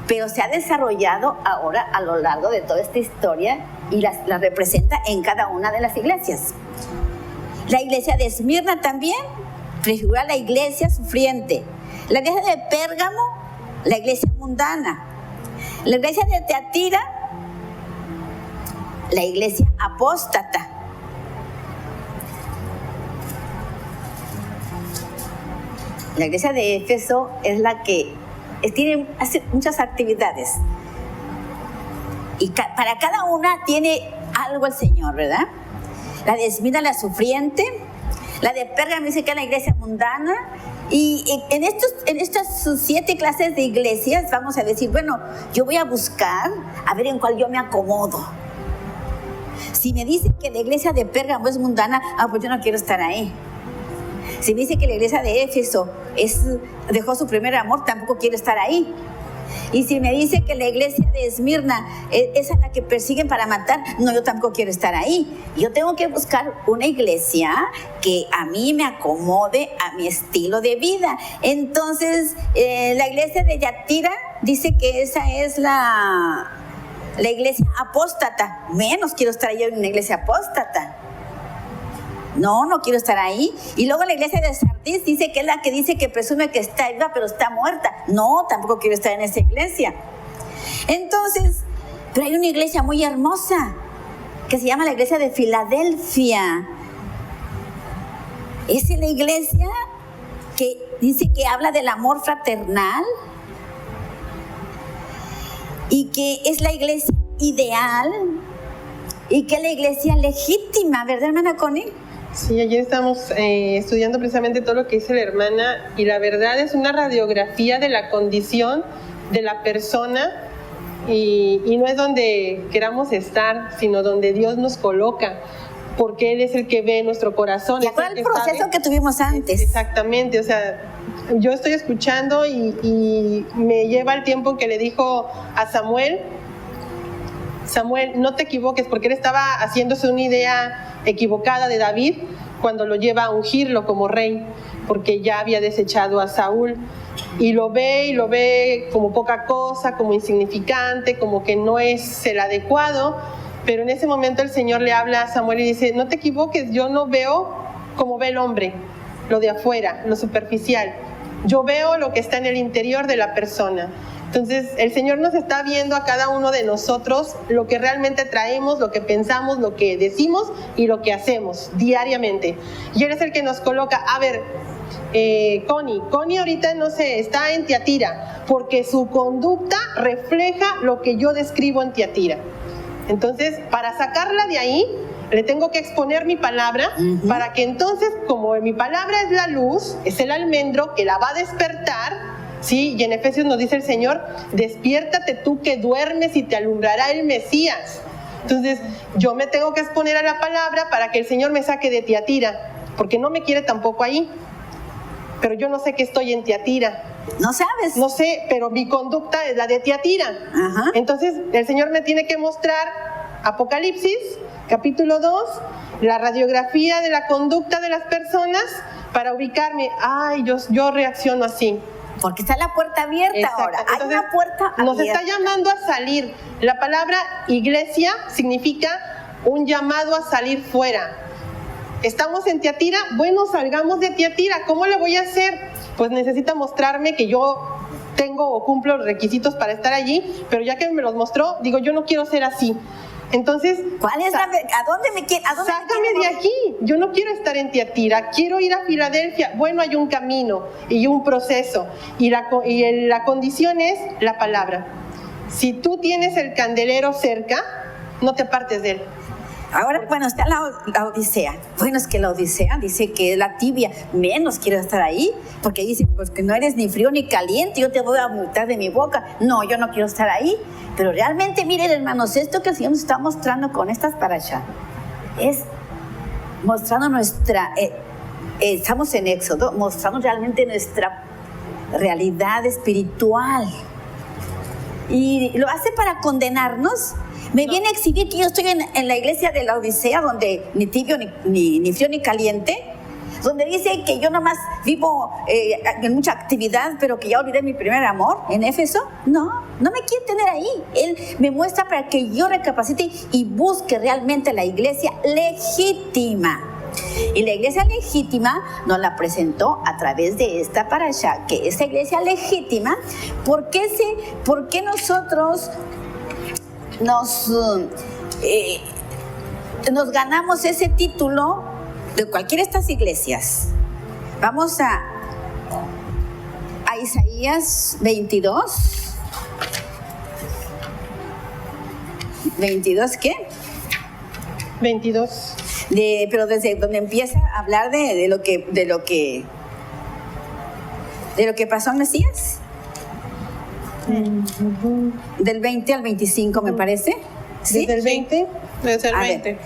pero se ha desarrollado ahora a lo largo de toda esta historia y la representa en cada una de las iglesias. La iglesia de Esmirna también prefigura la iglesia sufriente. La iglesia de Pérgamo, la iglesia mundana. La iglesia de Teatira, la iglesia apóstata. La iglesia de Éfeso es la que hace muchas actividades. Y para cada una tiene algo el Señor, ¿verdad? La de Esmirna, la sufriente. La de Pérgamo dice que es la iglesia mundana. Y en estas 7 clases de iglesias vamos a decir, bueno, yo voy a buscar a ver en cuál yo me acomodo. Si me dice que la iglesia de Pérgamo es mundana, pues yo no quiero estar ahí. Si me dice que la iglesia de Éfeso dejó su primer amor, tampoco quiero estar ahí. Y si me dice que la iglesia de Esmirna es a la que persiguen para matar, no, yo tampoco quiero estar ahí. Yo tengo que buscar una iglesia que a mí me acomode a mi estilo de vida. Entonces, la iglesia de Yatira dice que esa es la iglesia apóstata. Menos quiero estar yo en una iglesia apóstata. No quiero estar ahí. Y luego la iglesia de Sardis dice que es la que dice que presume que está viva pero está muerta. No, tampoco quiero estar en esa iglesia. Entonces, pero hay una iglesia muy hermosa que se llama la iglesia de Filadelfia. Esa es la iglesia que dice que habla del amor fraternal y que es la iglesia ideal y que es la iglesia legítima, ¿verdad, hermana Connie? Sí, ayer estamos estudiando precisamente todo lo que dice la hermana y la verdad es una radiografía de la condición de la persona y no es donde queramos estar, sino donde Dios nos coloca, porque Él es el que ve nuestro corazón. ¿Y cuál el proceso que tuvimos antes? Exactamente, o sea, yo estoy escuchando y me lleva el tiempo que le dijo a Samuel, no te equivoques, porque él estaba haciéndose una idea equivocada de David cuando lo lleva a ungirlo como rey, porque ya había desechado a Saúl y lo ve como poca cosa, como insignificante, como que no es el adecuado, pero en ese momento el Señor le habla a Samuel y dice, no te equivoques, yo no veo como ve el hombre, lo de afuera, lo superficial, yo veo lo que está en el interior de la persona. Entonces, el Señor nos está viendo a cada uno de nosotros lo que realmente traemos, lo que pensamos, lo que decimos y lo que hacemos diariamente. Y Él es el que nos coloca, a ver, Connie ahorita no sé, está en Tiatira, porque su conducta refleja lo que yo describo en Tiatira. Entonces, para sacarla de ahí, le tengo que exponer mi palabra, para que entonces, como mi palabra es la luz, es el almendro que la va a despertar. Sí, y en Efesios nos dice el Señor, despiértate tú que duermes y te alumbrará el Mesías. Entonces, yo me tengo que exponer a la palabra para que el Señor me saque de Tiatira, porque no me quiere tampoco ahí. Pero yo no sé que estoy en Tiatira. ¿No sabes? No sé, pero mi conducta es la de Tiatira. Ajá. Entonces, el Señor me tiene que mostrar Apocalipsis, capítulo 2, la radiografía de la conducta de las personas para ubicarme. Ay, yo reacciono así. Porque está la puerta abierta. Exacto. Ahora. Entonces, hay una puerta abierta. Nos está llamando a salir. La palabra iglesia significa un llamado a salir fuera. ¿Estamos en Tiatira? Bueno, salgamos de Tiatira. ¿Cómo le voy a hacer? Pues necesita mostrarme que yo tengo o cumplo los requisitos para estar allí, pero ya que me los mostró, digo, yo no quiero ser así. Entonces, ¿cuál es ¿a dónde me quiere? Sácame de aquí. Yo no quiero estar en Tiatira, quiero ir a Filadelfia. Bueno, hay un camino y un proceso. Y la condición es la palabra. Si tú tienes el candelero cerca, no te apartes de él. Ahora, bueno, está la Odisea. Bueno, es que la Odisea dice que es la tibia. Menos quiero estar ahí, porque dice, pues que no eres ni frío ni caliente, yo te voy a multar de mi boca. No, yo no quiero estar ahí. Pero realmente, miren, hermanos, esto que el Señor nos está mostrando con estas parashá es mostrando nuestra... estamos en Éxodo, mostrando realmente nuestra realidad espiritual. Y lo hace para condenarnos. Me viene a exhibir que yo estoy en la iglesia de la Odisea, donde ni tibio, ni frío, ni caliente, donde dice que yo nomás vivo en mucha actividad, pero que ya olvidé mi primer amor, en Éfeso. No me quiere tener ahí. Él me muestra para que yo recapacite y busque realmente la iglesia legítima. Y la iglesia legítima nos la presentó a través de esta parashá, que esa iglesia legítima, ¿por qué nosotros nos ganamos ese título de cualquiera de estas iglesias? Vamos a Isaías 22. ¿22 qué? 22. Pero desde donde empieza a hablar de lo que pasó en Mesías. Del 20 al 25 me parece. ¿Sí? Desde el 20. Desde el A 20. ver.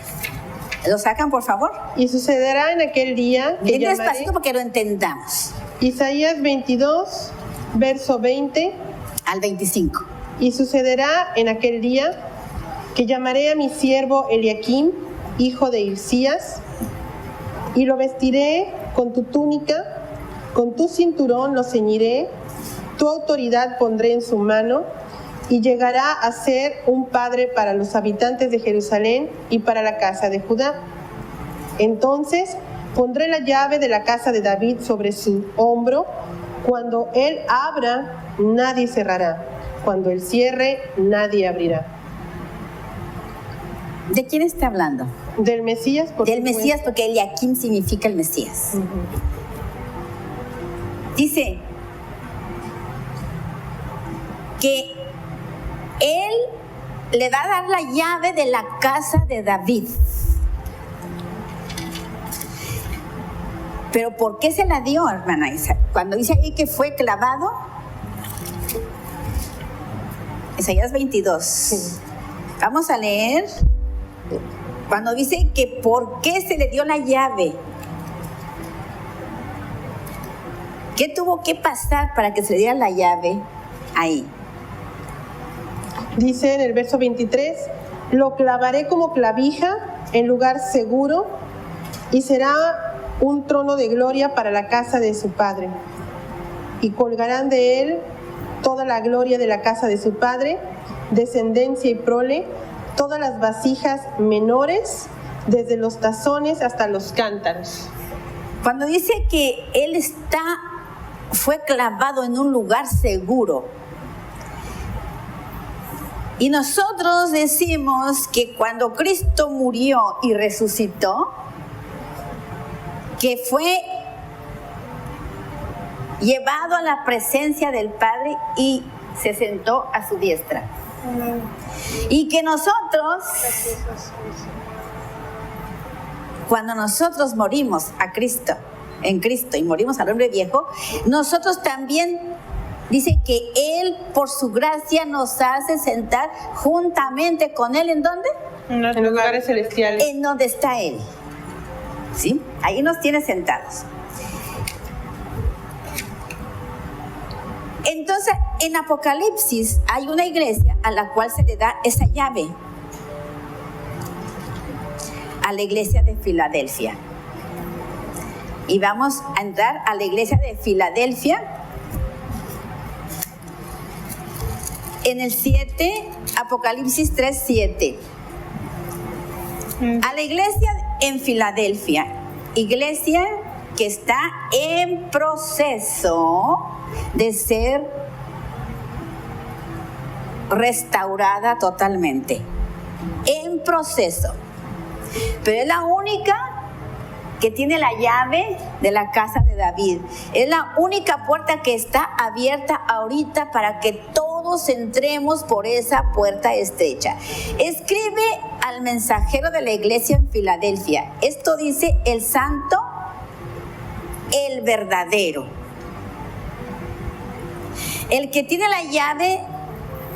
¿Lo sacan, por favor? Y sucederá en aquel día que Bien llamaré, despacito porque lo entendamos. Isaías 22, verso 20. Al 25. Y sucederá en aquel día que llamaré a mi siervo Eliaquim, hijo de Hilcías, y lo vestiré con tu túnica, con tu cinturón lo ceñiré, tu autoridad pondré en su mano, y llegará a ser un padre para los habitantes de Jerusalén y para la casa de Judá. Entonces pondré la llave de la casa de David sobre su hombro. Cuando él abra, nadie cerrará. Cuando él cierre, nadie abrirá. ¿De quién está hablando? Del Mesías, por Del supuesto. Mesías, porque Eliaquim significa el Mesías. Ujú. Dice que él le va a dar la llave de la casa de David. Pero ¿por qué se la dio, hermana Isa? Cuando dice ahí que fue clavado, Isaías 22. Sí. Vamos a leer. Cuando dice que por qué se le dio la llave. ¿Qué tuvo que pasar para que se le diera la llave ahí? Dice en el verso 23, lo clavaré como clavija en lugar seguro y será un trono de gloria para la casa de su padre. Y colgarán de él toda la gloria de la casa de su padre, descendencia y prole, todas las vasijas menores, desde los tazones hasta los cántaros. Cuando dice que él fue clavado en un lugar seguro. Y nosotros decimos que cuando Cristo murió y resucitó, que fue llevado a la presencia del Padre y se sentó a su diestra. Y que nosotros, cuando nosotros morimos en Cristo y morimos al hombre viejo, nosotros también, dice que Él por su gracia nos hace sentar juntamente con Él. ¿En dónde? En los lugares celestiales. En donde está Él. ¿Sí? Ahí nos tiene sentados. Entonces, en Apocalipsis hay una iglesia a la cual se le da esa llave. A la iglesia de Filadelfia. Y vamos a entrar a la iglesia de Filadelfia. En el 7, Apocalipsis 3, 7. A la iglesia en Filadelfia, iglesia que está en proceso de ser restaurada totalmente. En proceso. Pero es la única que tiene la llave de la casa de David. Es la única puerta que está abierta ahorita para que todos entremos por esa puerta estrecha. Escribe al mensajero de la iglesia en Filadelfia. Esto dice el santo, el verdadero. El que tiene la llave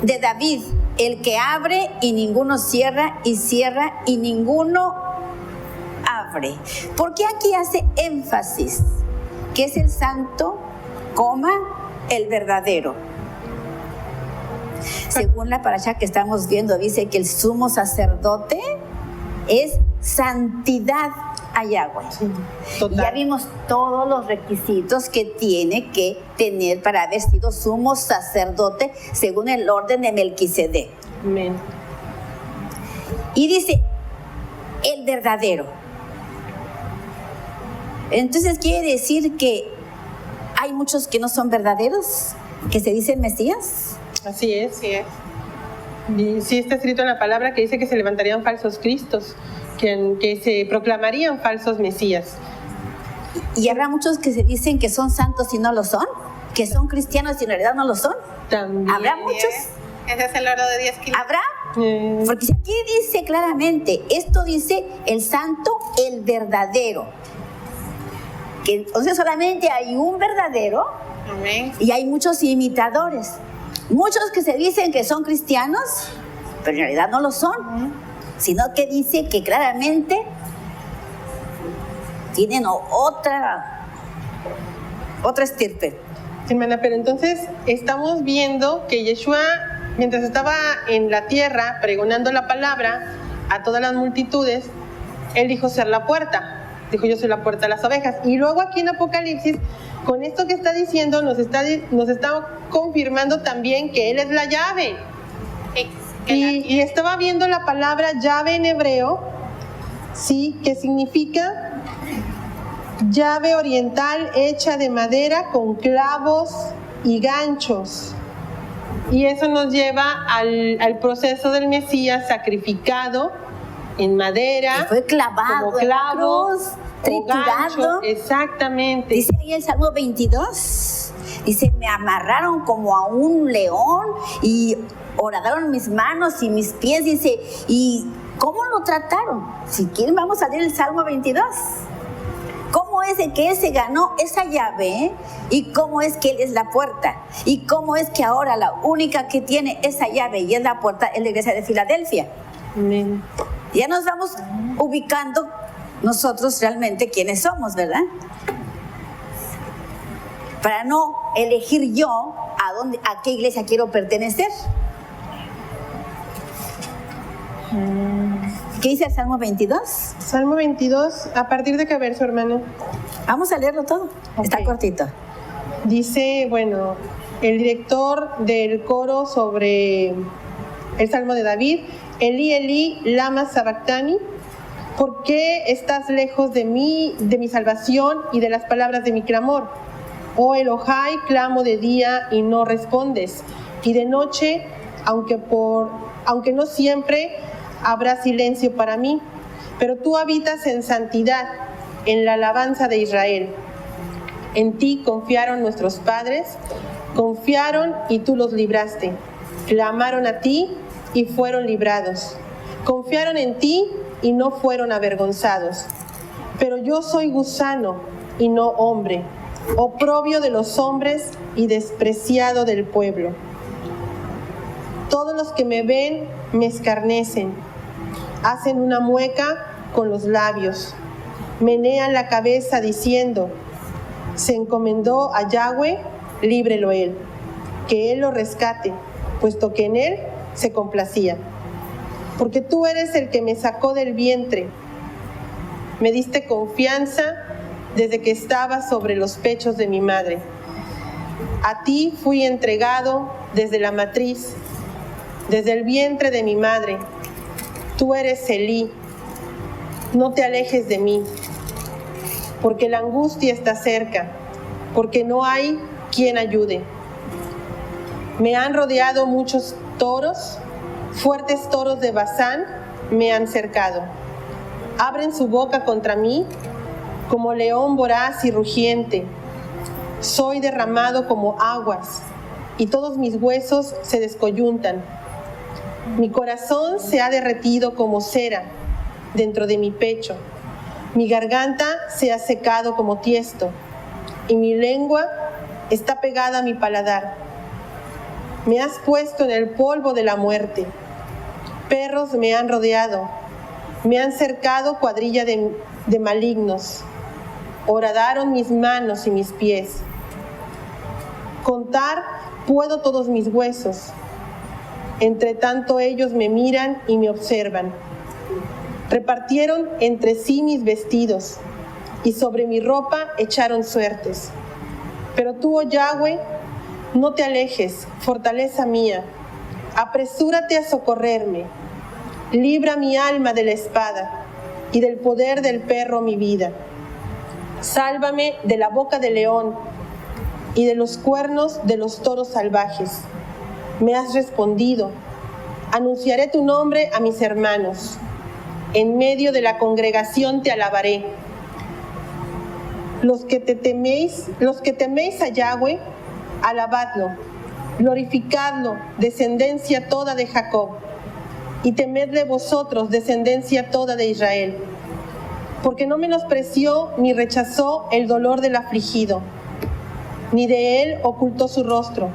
de David, el que abre y ninguno cierra, y cierra y ninguno abre. ¿Por qué aquí hace énfasis que es el santo, el verdadero? Según la parashá que estamos viendo, dice que el sumo sacerdote es santidad a Yahweh. Sí, Ya vimos todos los requisitos que tiene que tener para haber sido sumo sacerdote según el orden de Melquisedec. Amén. Y dice, el verdadero. Entonces quiere decir que hay muchos que no son verdaderos, que se dicen Mesías. Así es. Así es. Y sí está escrito en la palabra que dice que se levantarían falsos cristos, que se proclamarían falsos mesías. Y habrá muchos que se dicen que son santos y no lo son, que son cristianos y en realidad no lo son? También. ¿Habrá muchos? Ese es el oro de 10 kilos. ¿Habrá? Porque si aquí dice claramente, esto dice el santo, el verdadero. Que entonces solamente hay un verdadero. Amén. Y hay muchos imitadores. Muchos que se dicen que son cristianos, pero en realidad no lo son. Sino que dice que claramente tienen otra estirpe. Hermana, pero entonces estamos viendo que Yeshua, mientras estaba en la tierra pregonando la palabra a todas las multitudes, él dijo ser la puerta. Dijo, yo soy la puerta de las ovejas. Y luego aquí en Apocalipsis, con esto que está diciendo, nos está confirmando también que él es la llave. Y estaba viendo la palabra llave en hebreo, sí, que significa llave oriental hecha de madera con clavos y ganchos. Y eso nos lleva al proceso del Mesías sacrificado en madera. Que fue clavado como en la clavo, cruz, o triturado. gancho. Exactamente. Dice ahí el Salmo 22, dice, me amarraron como a un león y horadaron mis manos y mis pies. Dice, ¿y cómo lo trataron? Si quieren vamos a leer el Salmo 22. ¿Cómo es de que él se ganó esa llave? ¿Y cómo es que él es la puerta? ¿Y cómo es que ahora la única que tiene esa llave y es la puerta es la iglesia de Filadelfia? Amén. Ya nos vamos ubicando nosotros realmente quiénes somos, ¿verdad? Para no elegir yo a qué iglesia quiero pertenecer. ¿Qué dice el Salmo 22? Salmo 22, ¿a partir de qué verso, hermano? Vamos a leerlo todo. Ok. Está cortito. Dice, bueno, el director del coro sobre el Salmo de David, Elí, Elí, lama sabactani, ¿por qué estás lejos de mí, de mi salvación y de las palabras de mi clamor? Oh Elohai, clamo de día y no respondes, y de noche, aunque no siempre habrá silencio para mí, pero tú habitas en santidad, en la alabanza de Israel. En ti confiaron nuestros padres, confiaron y tú los libraste. Clamaron a ti y fueron librados. Confiaron en ti y no fueron avergonzados. Pero yo soy gusano y no hombre, oprobio de los hombres y despreciado del pueblo. Todos los que me ven me escarnecen, hacen una mueca con los labios, menean la cabeza diciendo, se encomendó a Yahweh, líbrelo él, que él lo rescate, puesto que en él se complacía. Porque tú eres el que me sacó del vientre, me diste confianza desde que estaba sobre los pechos de mi madre. A ti fui entregado desde la matriz, desde el vientre de mi madre. Tú eres Elí, no te alejes de mí, porque la angustia está cerca, porque no hay quien ayude. Me han rodeado muchos toros, fuertes toros de Basán me han cercado. Abren su boca contra mí como león voraz y rugiente. Soy derramado como aguas y todos mis huesos se descoyuntan. Mi corazón se ha derretido como cera dentro de mi pecho. Mi garganta se ha secado como tiesto y mi lengua está pegada a mi paladar. Me has puesto en el polvo de la muerte. Perros me han rodeado. Me han cercado cuadrilla de malignos. Horadaron mis manos y mis pies. Contar puedo todos mis huesos. Entre tanto ellos me miran y me observan. Repartieron entre sí mis vestidos y sobre mi ropa echaron suertes. Pero tú, oh Yahweh, no te alejes, fortaleza mía. Apresúrate a socorrerme. Libra mi alma de la espada y del poder del perro mi vida. Sálvame de la boca del león y de los cuernos de los toros salvajes. Me has respondido. Anunciaré tu nombre a mis hermanos. En medio de la congregación te alabaré. Los que teméis a Yahweh, alabadlo, glorificadlo, descendencia toda de Jacob, y temedle vosotros, descendencia toda de Israel, porque no menospreció ni rechazó el dolor del afligido, ni de él ocultó su rostro,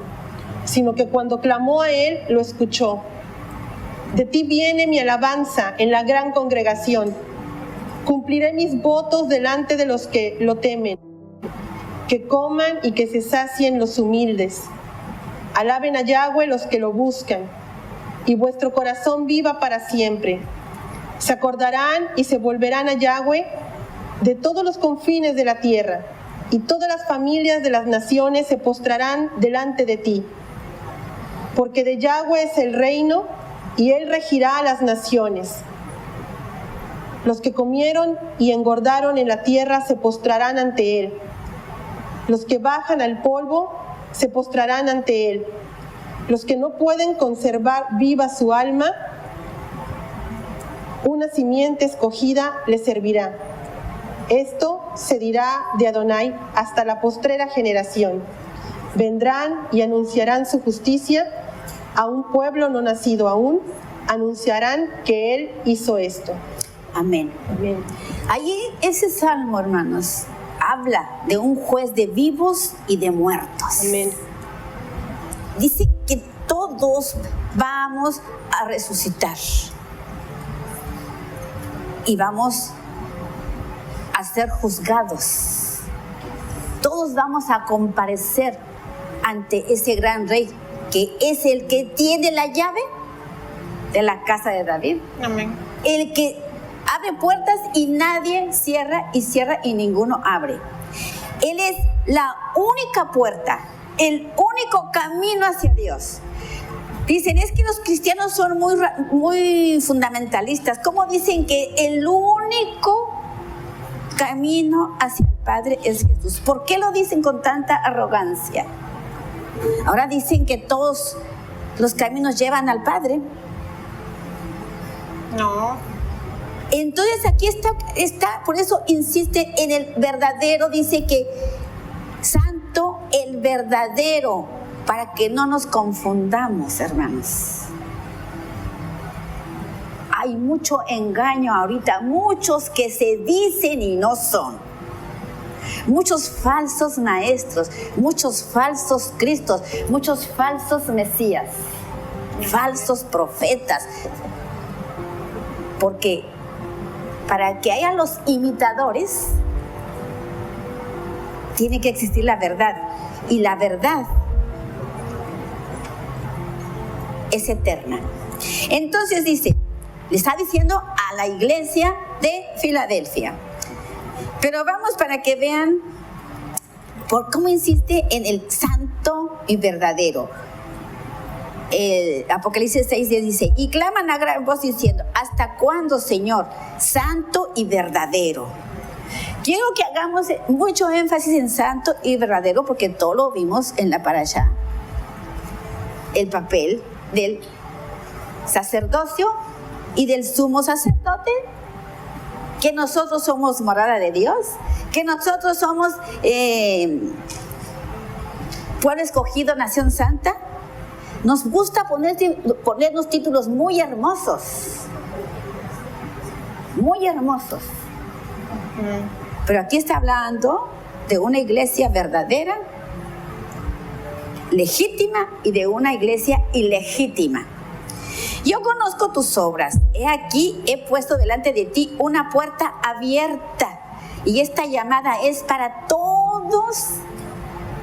sino que cuando clamó a él, lo escuchó. De ti viene mi alabanza en la gran congregación. Cumpliré mis votos delante de los que lo temen. Que coman y que se sacien los humildes. Alaben a Yahweh los que lo buscan, y vuestro corazón viva para siempre. Se acordarán y se volverán a Yahweh de todos los confines de la tierra, y todas las familias de las naciones se postrarán delante de ti. Porque de Yahweh es el reino, y él regirá a las naciones. Los que comieron y engordaron en la tierra se postrarán ante él. Los que bajan al polvo se postrarán ante él. Los que no pueden conservar viva su alma, una simiente escogida les servirá. Esto se dirá de Adonai hasta la postrera generación. Vendrán y anunciarán su justicia a un pueblo no nacido aún, anunciarán que él hizo esto. Amén. Amén. Allí ese salmo, hermanos, habla de un juez de vivos y de muertos. Amén. Dice que todos vamos a resucitar y vamos a ser juzgados. Todos vamos a comparecer ante ese gran rey, que es el que tiene la llave de la casa de David. Amén. El que abre puertas y nadie cierra y ninguno abre. Él es la única puerta, el único camino hacia Dios. Dicen, es que los cristianos son muy fundamentalistas. ¿Cómo dicen que el único camino hacia el Padre es Jesús? ¿Por qué lo dicen con tanta arrogancia? Ahora dicen que todos los caminos llevan al Padre. No. Entonces aquí está, por eso insiste en el verdadero, dice que santo el verdadero, para que no nos confundamos, hermanos. Hay mucho engaño ahorita, muchos que se dicen y no son. Muchos falsos maestros, muchos falsos cristos, muchos falsos mesías, falsos profetas. Porque para que haya los imitadores, tiene que existir la verdad. Y la verdad es eterna. Entonces dice, le está diciendo a la iglesia de Filadelfia. Pero vamos para que vean por cómo insiste en el santo y verdadero. Apocalipsis 6:10 dice, y claman a gran voz diciendo, ¿hasta cuándo, Señor, santo y verdadero? Quiero que hagamos mucho énfasis en santo y verdadero, porque todo lo vimos en la parashá. El papel del sacerdocio y del sumo sacerdote, que nosotros somos morada de Dios, que nosotros somos pueblo escogido, nación santa. Nos gusta ponernos títulos muy hermosos, muy hermosos. Pero aquí está hablando de una iglesia verdadera, legítima, y de una iglesia ilegítima. Yo conozco tus obras. He aquí, he puesto delante de ti una puerta abierta. Y esta llamada es para todos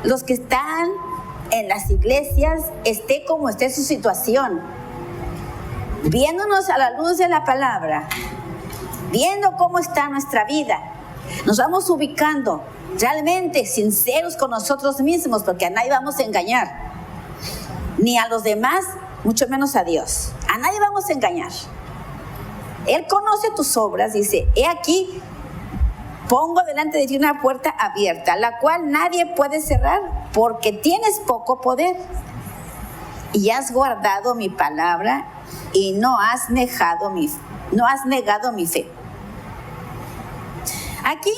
los que están en las iglesias, esté como esté su situación. Viéndonos a la luz de la palabra, viendo cómo está nuestra vida, nos vamos ubicando realmente sinceros con nosotros mismos, porque a nadie vamos a engañar, ni a los demás, mucho menos a Dios. A nadie vamos a engañar. Él conoce tus obras, dice, he aquí, pongo delante de ti una puerta abierta, la cual nadie puede cerrar, porque tienes poco poder. Y has guardado mi palabra y no has negado mi fe. Aquí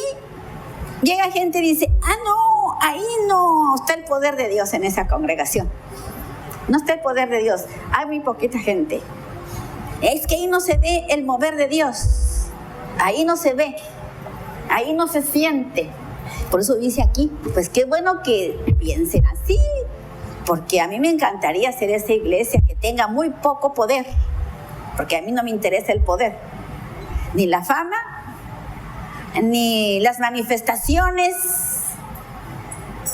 llega gente y dice, no, ahí no está el poder de Dios en esa congregación. No está el poder de Dios. Hay muy poquita gente. Es que ahí no se ve el mover de Dios. Ahí no se ve. Ahí no se siente. Por eso dice aquí, pues qué bueno que piensen así. Porque a mí me encantaría ser esa iglesia que tenga muy poco poder. Porque a mí no me interesa el poder. Ni la fama, ni las manifestaciones,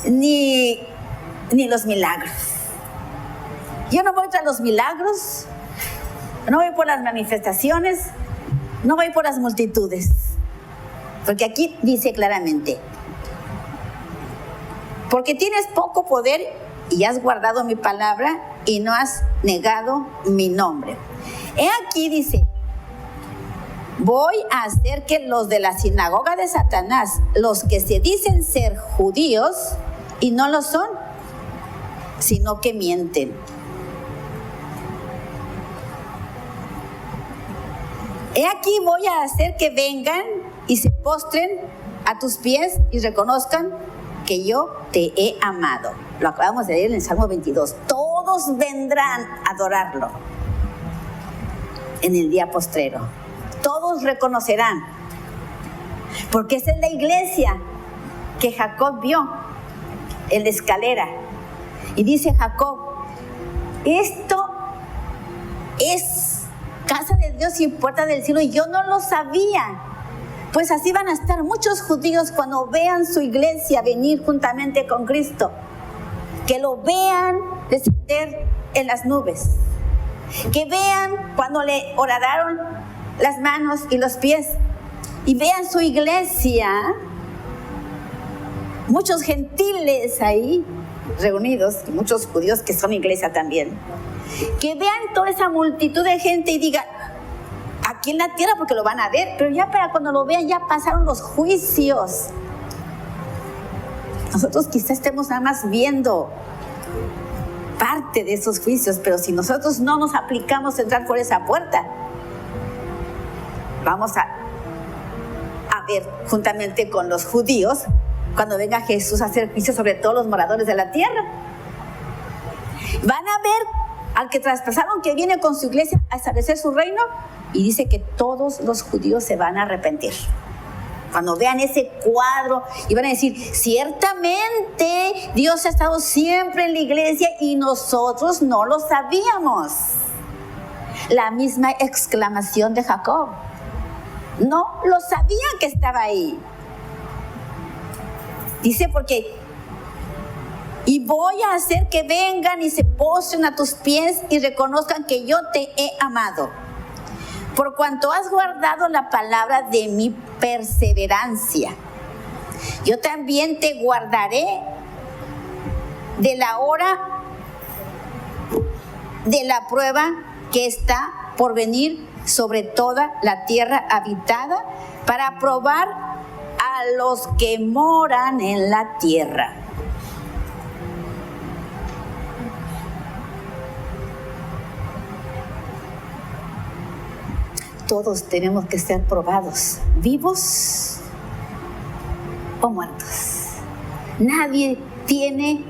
ni los milagros. Yo no voy tras los milagros, no voy por las manifestaciones, no voy por las multitudes. Porque aquí dice claramente, porque tienes poco poder y has guardado mi palabra y no has negado mi nombre. He aquí dice, voy a hacer que los de la sinagoga de Satanás, los que se dicen ser judíos y no lo son, sino que mienten. He aquí voy a hacer que vengan y se postren a tus pies y reconozcan que yo te he amado. Lo acabamos de leer en el Salmo 22. Todos vendrán a adorarlo en el día postrero. Todos reconocerán. Porque esa es la iglesia que Jacob vio en la escalera. Y dice Jacob, esto es casa de Dios y puerta del cielo, y yo no lo sabía. Pues así van a estar muchos judíos cuando vean su iglesia venir juntamente con Cristo. Que lo vean descender en las nubes. Que vean cuando le horadaron las manos y los pies. Y vean su iglesia. Muchos gentiles ahí reunidos, y muchos judíos que son iglesia también. Que vean toda esa multitud de gente y digan, aquí en la tierra, porque lo van a ver, pero ya para cuando lo vean ya pasaron los juicios. Nosotros quizás estemos nada más viendo parte de esos juicios, pero si nosotros no nos aplicamos a entrar por esa puerta, vamos a ver juntamente con los judíos cuando venga Jesús a hacer juicio sobre todos los moradores de la tierra. Van a ver al que traspasaron, que viene con su iglesia a establecer su reino, y dice que todos los judíos se van a arrepentir. Cuando vean ese cuadro y van a decir, ciertamente Dios ha estado siempre en la iglesia y nosotros no lo sabíamos. La misma exclamación de Jacob. No lo sabían que estaba ahí. Dice porque, y voy a hacer que vengan y se postren a tus pies y reconozcan que yo te he amado. Por cuanto has guardado la palabra de mi perseverancia, yo también te guardaré de la hora de la prueba que está por venir sobre toda la tierra habitada, para probar a los que moran en la tierra. Todos tenemos que ser probados, vivos o muertos. Nadie tiene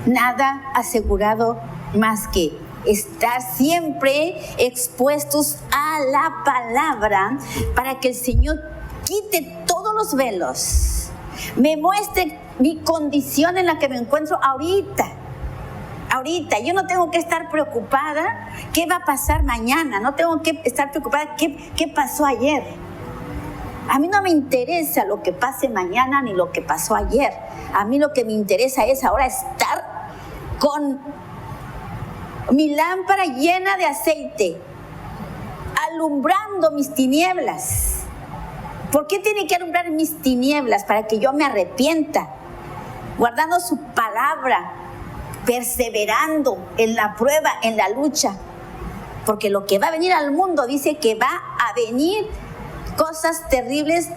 nada asegurado más que estar siempre expuestos a la palabra, para que el Señor quite todos los velos, me muestre mi condición en la que me encuentro ahorita. Yo no tengo que estar preocupada qué va a pasar mañana, no tengo que estar preocupada qué pasó ayer. A mí no me interesa lo que pase mañana ni lo que pasó ayer. A mí lo que me interesa es ahora estar con mi lámpara llena de aceite, alumbrando mis tinieblas. ¿Por qué tiene que alumbrar mis tinieblas? Para que yo me arrepienta, guardando su palabra, perseverando en la prueba, en la lucha. Porque lo que va a venir al mundo, dice que va a venir cosas terribles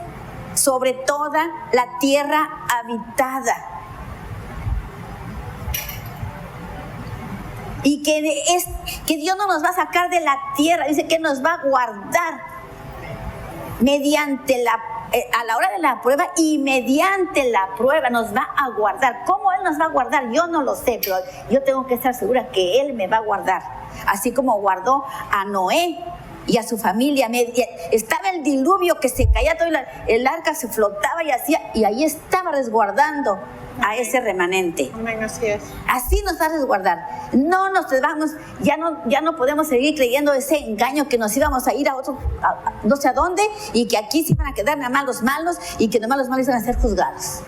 sobre toda la tierra habitada. Y que Dios no nos va a sacar de la tierra, dice que nos va a guardar mediante la a la hora de la prueba y mediante la prueba nos va a guardar. ¿Cómo Él nos va a guardar? Yo no lo sé, pero yo tengo que estar segura que Él me va a guardar. Así como guardó a Noé y a su familia. Estaba el diluvio que se caía todo, el arca se flotaba y ahí estaba resguardando a ese remanente. Amén, así es. Así nos va a resguardar. No nos vamos, ya no podemos seguir creyendo ese engaño que nos íbamos a ir a otro, no sé a dónde, y que aquí se iban a quedar nada más los malos y que nada más los malos iban a ser juzgados.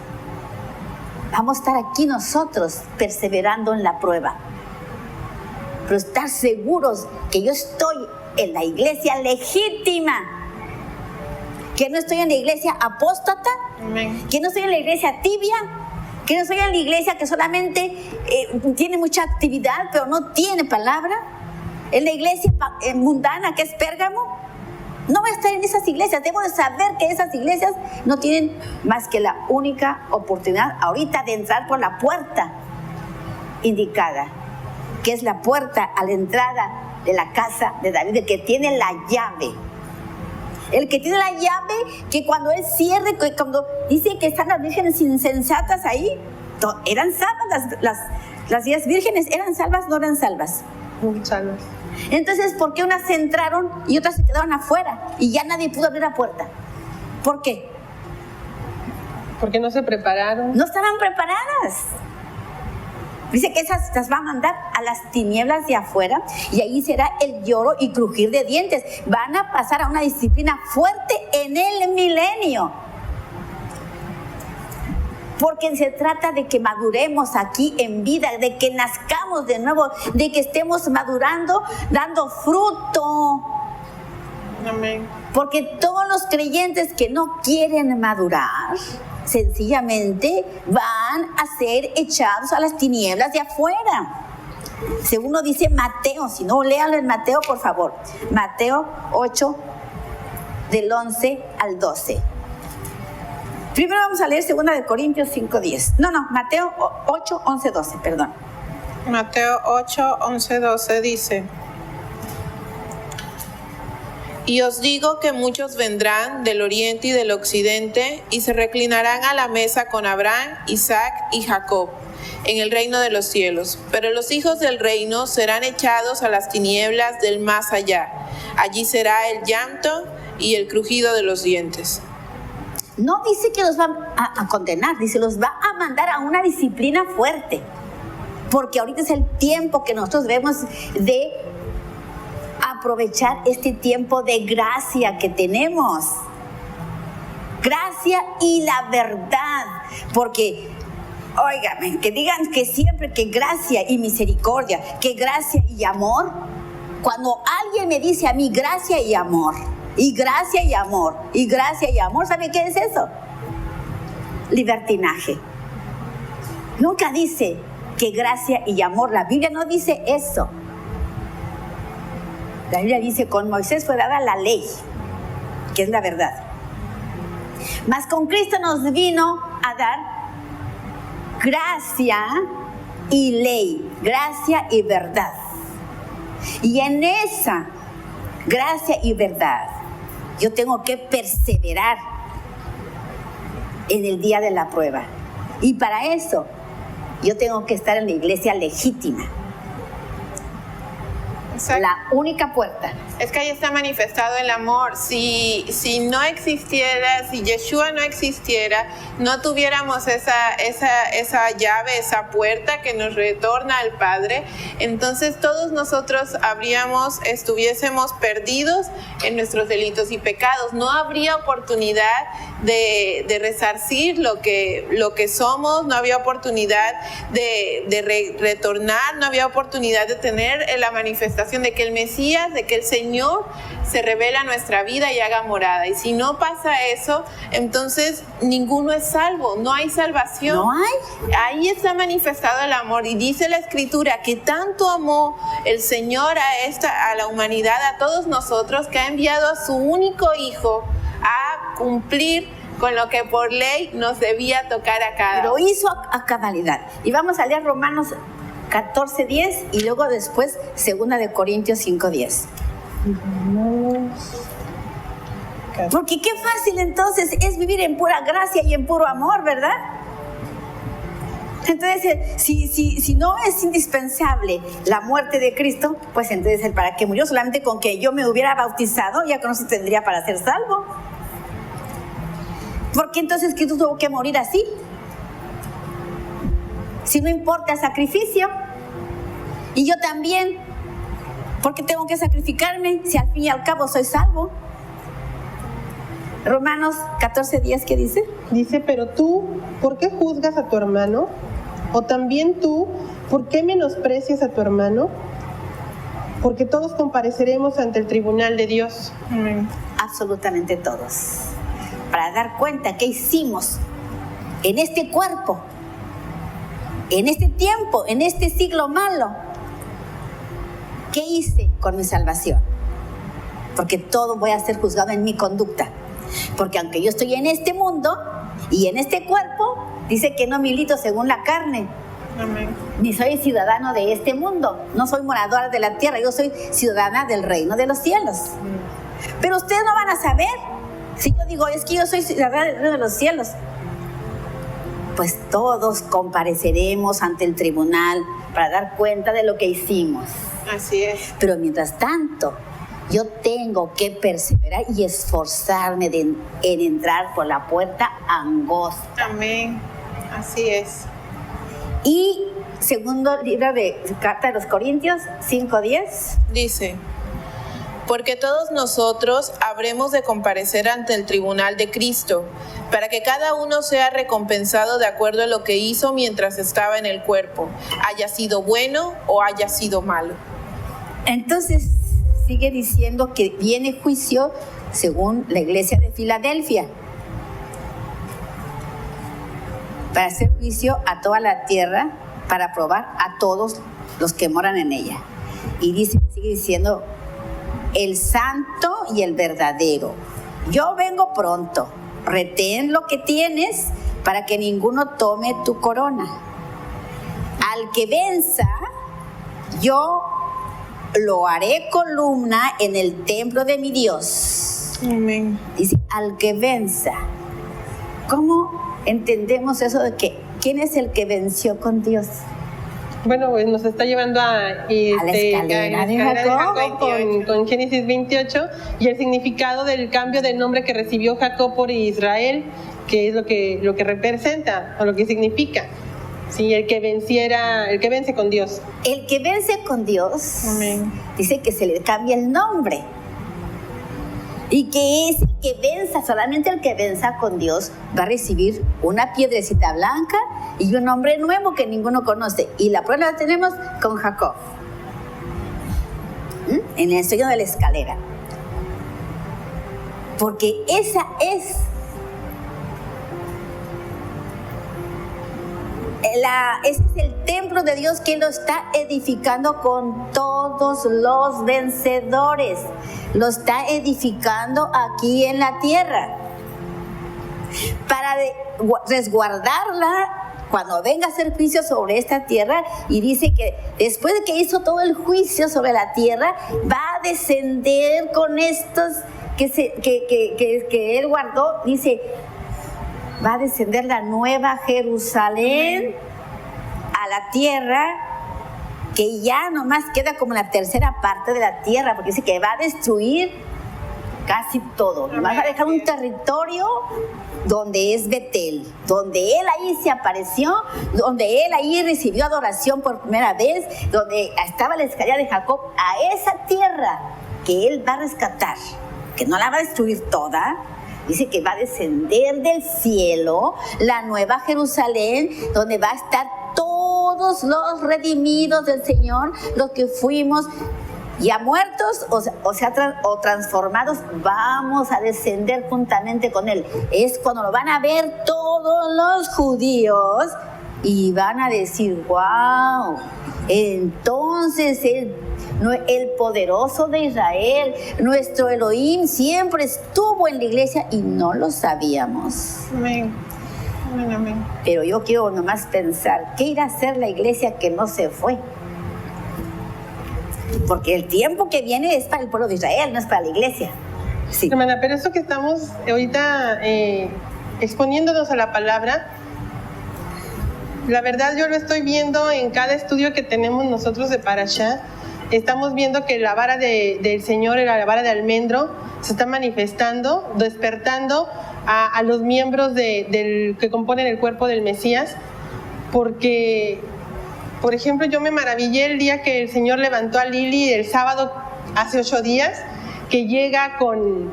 Vamos a estar aquí nosotros perseverando en la prueba, pero estar seguros que yo estoy en la iglesia legítima, que no estoy en la iglesia apóstata, Amén. que no estoy en la iglesia tibia, que no estoy en la iglesia que solamente tiene mucha actividad pero no tiene palabra, en la iglesia mundana que es Pérgamo. No voy a estar en esas iglesias. Debo de saber que esas iglesias no tienen más que la única oportunidad ahorita de entrar por la puerta indicada, que es la puerta a la entrada de la casa de David, el que tiene la llave. El que tiene la llave, que cuando Él cierre, que cuando dice que están las vírgenes insensatas ahí, eran salvas, las 10 vírgenes, ¿eran salvas? No eran salvas. Salvas. Entonces, ¿por qué unas entraron y otras se quedaron afuera? Y ya nadie pudo abrir la puerta. ¿Por qué? Porque no se prepararon. No estaban preparadas. Dice que esas las va a mandar a las tinieblas de afuera y ahí será el lloro y crujir de dientes. Van a pasar a una disciplina fuerte en el milenio. Porque se trata de que maduremos aquí en vida, de que nazcamos de nuevo, de que estemos madurando, dando fruto. Amén. Porque todos los creyentes que no quieren madurar, sencillamente van a ser echados a las tinieblas de afuera. Según lo dice Mateo, si no, léanlo en Mateo, por favor. Mateo 8, del 11 al 12. Primero vamos a leer 2 de Corintios 5, 10. Mateo 8, 11, 12, perdón. Mateo 8, 11, 12 dice: Y os digo que muchos vendrán del oriente y del occidente y se reclinarán a la mesa con Abraham, Isaac y Jacob en el reino de los cielos. Pero los hijos del reino serán echados a las tinieblas del más allá. Allí será el llanto y el crujido de los dientes. No dice que los va a condenar, dice los va a mandar a una disciplina fuerte. Porque ahorita es el tiempo que nosotros debemos de aprovechar, este tiempo de gracia que tenemos. Gracia y la verdad. Porque, óigame, que digan que siempre que gracia y misericordia, que gracia y amor. Cuando alguien me dice a mí gracia y amor, y gracia y amor, y gracia y amor, ¿sabe qué es eso? Libertinaje. Nunca dice que gracia y amor. La Biblia no dice eso. La Biblia dice: con Moisés fue dada la ley, que es la verdad. Mas con Cristo nos vino a dar gracia y ley, gracia y verdad. Y en esa gracia y verdad yo tengo que perseverar en el día de la prueba. Y para eso yo tengo que estar en la iglesia legítima. Exacto. La única puerta. Es que ahí está manifestado el amor. Si no existiera, si Yeshua no existiera, no tuviéramos esa llave, esa puerta que nos retorna al Padre, entonces todos nosotros estuviésemos perdidos en nuestros delitos y pecados. No habría oportunidad de resarcir lo que somos, no había oportunidad de retornar, no había oportunidad de tener la manifestación de que el Mesías, de que el Señor se revela a nuestra vida y haga morada. Y si no pasa eso, entonces ninguno es salvo, no hay salvación. ¿No hay? Ahí está manifestado el amor y dice la Escritura que tanto amó el Señor a la humanidad, a todos nosotros, que ha enviado a su único Hijo a cumplir con lo que por ley nos debía tocar a cada uno. Lo hizo a cabalidad. Y vamos a leer Romanos 14:10 y luego después 2 de Corintios 5:10. pecado. Porque qué fácil entonces es vivir en pura gracia y en puro amor, ¿verdad? Entonces, si no es indispensable la muerte de Cristo, pues entonces el para qué murió, solamente con que yo me hubiera bautizado, ya que no se tendría para ser salvo. ¿Por qué entonces Cristo tuvo que morir así? Si no importa el sacrificio. Y yo también, ¿por qué tengo que sacrificarme si al fin y al cabo soy salvo? Romanos 14:10, ¿qué dice? Dice, pero tú, ¿por qué juzgas a tu hermano? O también tú, ¿por qué menosprecias a tu hermano? Porque todos compareceremos ante el tribunal de Dios. Amén. Absolutamente todos. Para dar cuenta qué hicimos en este cuerpo, en este tiempo, en este siglo malo. ¿Qué hice con mi salvación? Porque todo voy a ser juzgado en mi conducta. Porque aunque yo estoy en este mundo y en este cuerpo, dice que no milito según la carne. Amén. Ni soy ciudadano de este mundo. No soy moradora de la tierra. Yo soy ciudadana del reino de los cielos. Pero ustedes no van a saber. Si yo digo, es que yo soy ciudadana del reino de los cielos, pues todos compareceremos ante el tribunal para dar cuenta de lo que hicimos. Así es. Pero mientras tanto, yo tengo que perseverar y esforzarme en entrar por la puerta angosta. Amén. Así es. Y segundo libro de Carta de los Corintios 5:10. Dice, porque todos nosotros habremos de comparecer ante el tribunal de Cristo, para que cada uno sea recompensado de acuerdo a lo que hizo mientras estaba en el cuerpo, haya sido bueno o haya sido malo. Entonces sigue diciendo que viene juicio según la iglesia de Filadelfia, para hacer juicio a toda la tierra, para probar a todos los que moran en ella. Y dice, sigue diciendo, el santo y el verdadero. Yo vengo pronto. Retén lo que tienes para que ninguno tome tu corona. Al que venza, yo lo haré columna en el templo de mi Dios. Amén. Dice, al que venza. ¿Cómo entendemos eso de que quién es el que venció con Dios? Bueno, pues nos está llevando a la escalera de Jacob. Con Génesis 28 y el significado del cambio de nombre que recibió Jacob por Israel, que es lo que representa o lo que significa. Sí, el que vence con Dios. El que vence con Dios, Amén. dice que se le cambia el nombre. Y que es el que venza, solamente el que venza con Dios va a recibir una piedrecita blanca y un nombre nuevo que ninguno conoce. Y la prueba la tenemos con Jacob, en el sueño de la escalera. Porque ese es el templo de Dios que lo está edificando con todos los vencedores. Lo está edificando aquí en la tierra para resguardarla cuando venga a hacer juicio sobre esta tierra. Y dice que después de que hizo todo el juicio sobre la tierra, va a descender con estos que él guardó. Dice, va a descender la nueva Jerusalén a la tierra, que ya nomás queda como la tercera parte de la tierra, porque dice que va a destruir casi todo. Va a dejar un territorio donde es Betel, donde él ahí se apareció, donde él ahí recibió adoración por primera vez, donde estaba la escalera de Jacob, a esa tierra que él va a rescatar, que no la va a destruir toda. Dice que va a descender del cielo la nueva Jerusalén, donde va a estar todos los redimidos del Señor, los que fuimos ya muertos o transformados, vamos a descender juntamente con Él. Es cuando lo van a ver todos los judíos y van a decir, wow, entonces el poderoso de Israel, nuestro Elohim, siempre estuvo en la iglesia y no lo sabíamos. Amén. Amén, amén. Pero yo quiero nomás pensar, ¿qué irá a hacer la iglesia que no se fue? Porque el tiempo que viene es para el pueblo de Israel, no es para la iglesia. Sí. Hermana, pero eso que estamos ahorita exponiéndonos a la palabra, la verdad yo lo estoy viendo en cada estudio que tenemos nosotros de Parashá. Estamos viendo que la vara del Señor, la vara de almendro, se está manifestando, despertando a los miembros que componen el cuerpo del Mesías, porque, por ejemplo, yo me maravillé el día que el Señor levantó a Lili el sábado hace 8 días, que llega con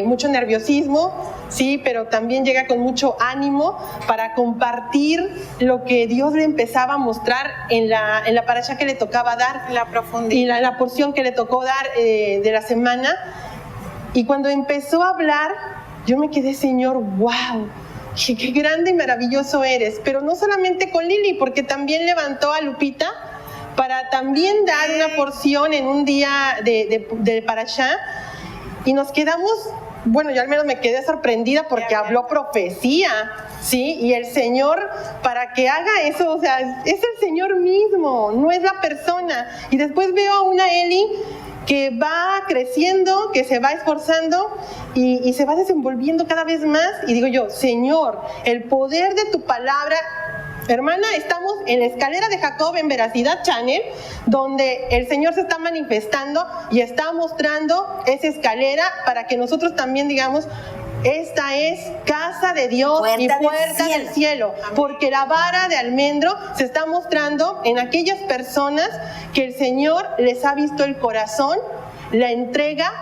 mucho nerviosismo, sí, pero también llega con mucho ánimo para compartir lo que Dios le empezaba a mostrar en la parashá que le tocaba dar, La profundidad. y la porción que le tocó dar de la semana. Y cuando empezó a hablar, yo me quedé, Señor, wow, qué grande y maravilloso eres. Pero no solamente con Lili, porque también levantó a Lupita para también dar una porción en un día de parashá. Y nos quedamos, bueno, yo al menos me quedé sorprendida porque habló profecía, ¿sí? Y el Señor, para que haga eso, o sea, es el Señor mismo, no es la persona. Y después veo a una Eli que va creciendo, que se va esforzando y se va desenvolviendo cada vez más. Y digo yo, Señor, el poder de tu palabra. Hermana, estamos en la escalera de Jacob en Veracidad Channel, donde el Señor se está manifestando y está mostrando esa escalera para que nosotros también digamos, esta es casa de Dios y puerta del cielo, porque la vara de almendro se está mostrando en aquellas personas que el Señor les ha visto el corazón, la entrega,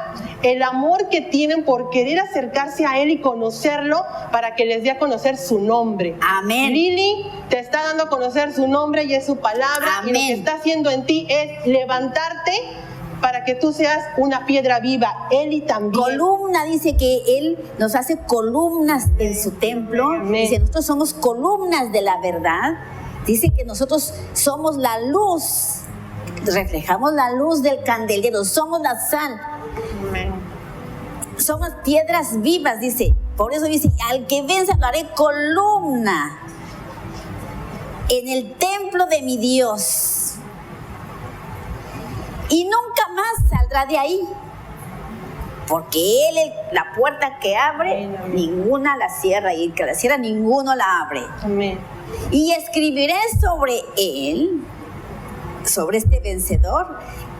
el amor que tienen por querer acercarse a Él y conocerlo para que les dé a conocer su nombre. Amén. Lili te está dando a conocer su nombre y es su palabra. Amén. Y lo que está haciendo en ti es levantarte para que tú seas una piedra viva. Eli también. Columna, dice que Él nos hace columnas en su templo. Amén. Dice, nosotros somos columnas de la verdad. Dice que nosotros somos la luz. Reflejamos la luz del candelero, somos la sal. Amén. Somos piedras vivas, dice. Por eso dice, al que venza lo haré columna en el templo de mi Dios. Y nunca más saldrá de ahí. Porque Él, la puerta que abre, Amén. ninguna la cierra. Y el que la cierra, ninguno la abre. Amén. Y escribiré sobre él, sobre este vencedor,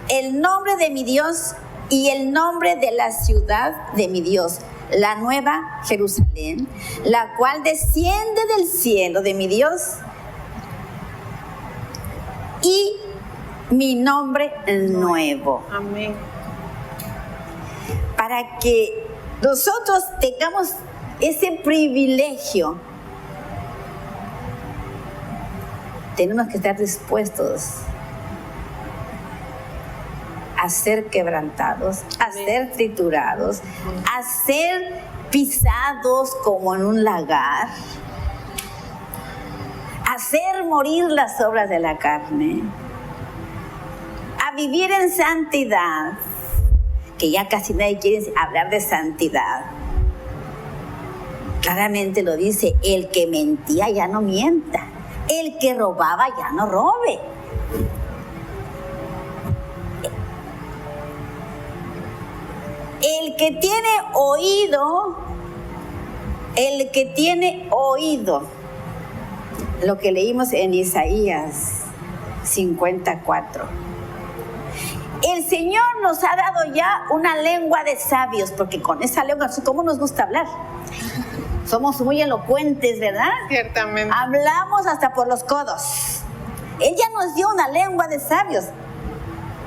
el nombre de mi Dios y el nombre de la ciudad de mi Dios, la nueva Jerusalén, la cual desciende del cielo de mi Dios, y mi nombre nuevo. Amén. Para que nosotros tengamos ese privilegio, tenemos que estar dispuestos a ser quebrantados, a ser triturados, a ser pisados como en un lagar, a hacer morir las obras de la carne, a vivir en santidad, que ya casi nadie quiere hablar de santidad. Claramente lo dice, el que mentía ya no mienta, el que robaba ya no robe. El que tiene oído, lo que leímos en Isaías 54. El Señor nos ha dado ya una lengua de sabios, porque con esa lengua, ¿cómo nos gusta hablar? Somos muy elocuentes, ¿verdad? Ciertamente. Hablamos hasta por los codos. Él ya nos dio una lengua de sabios,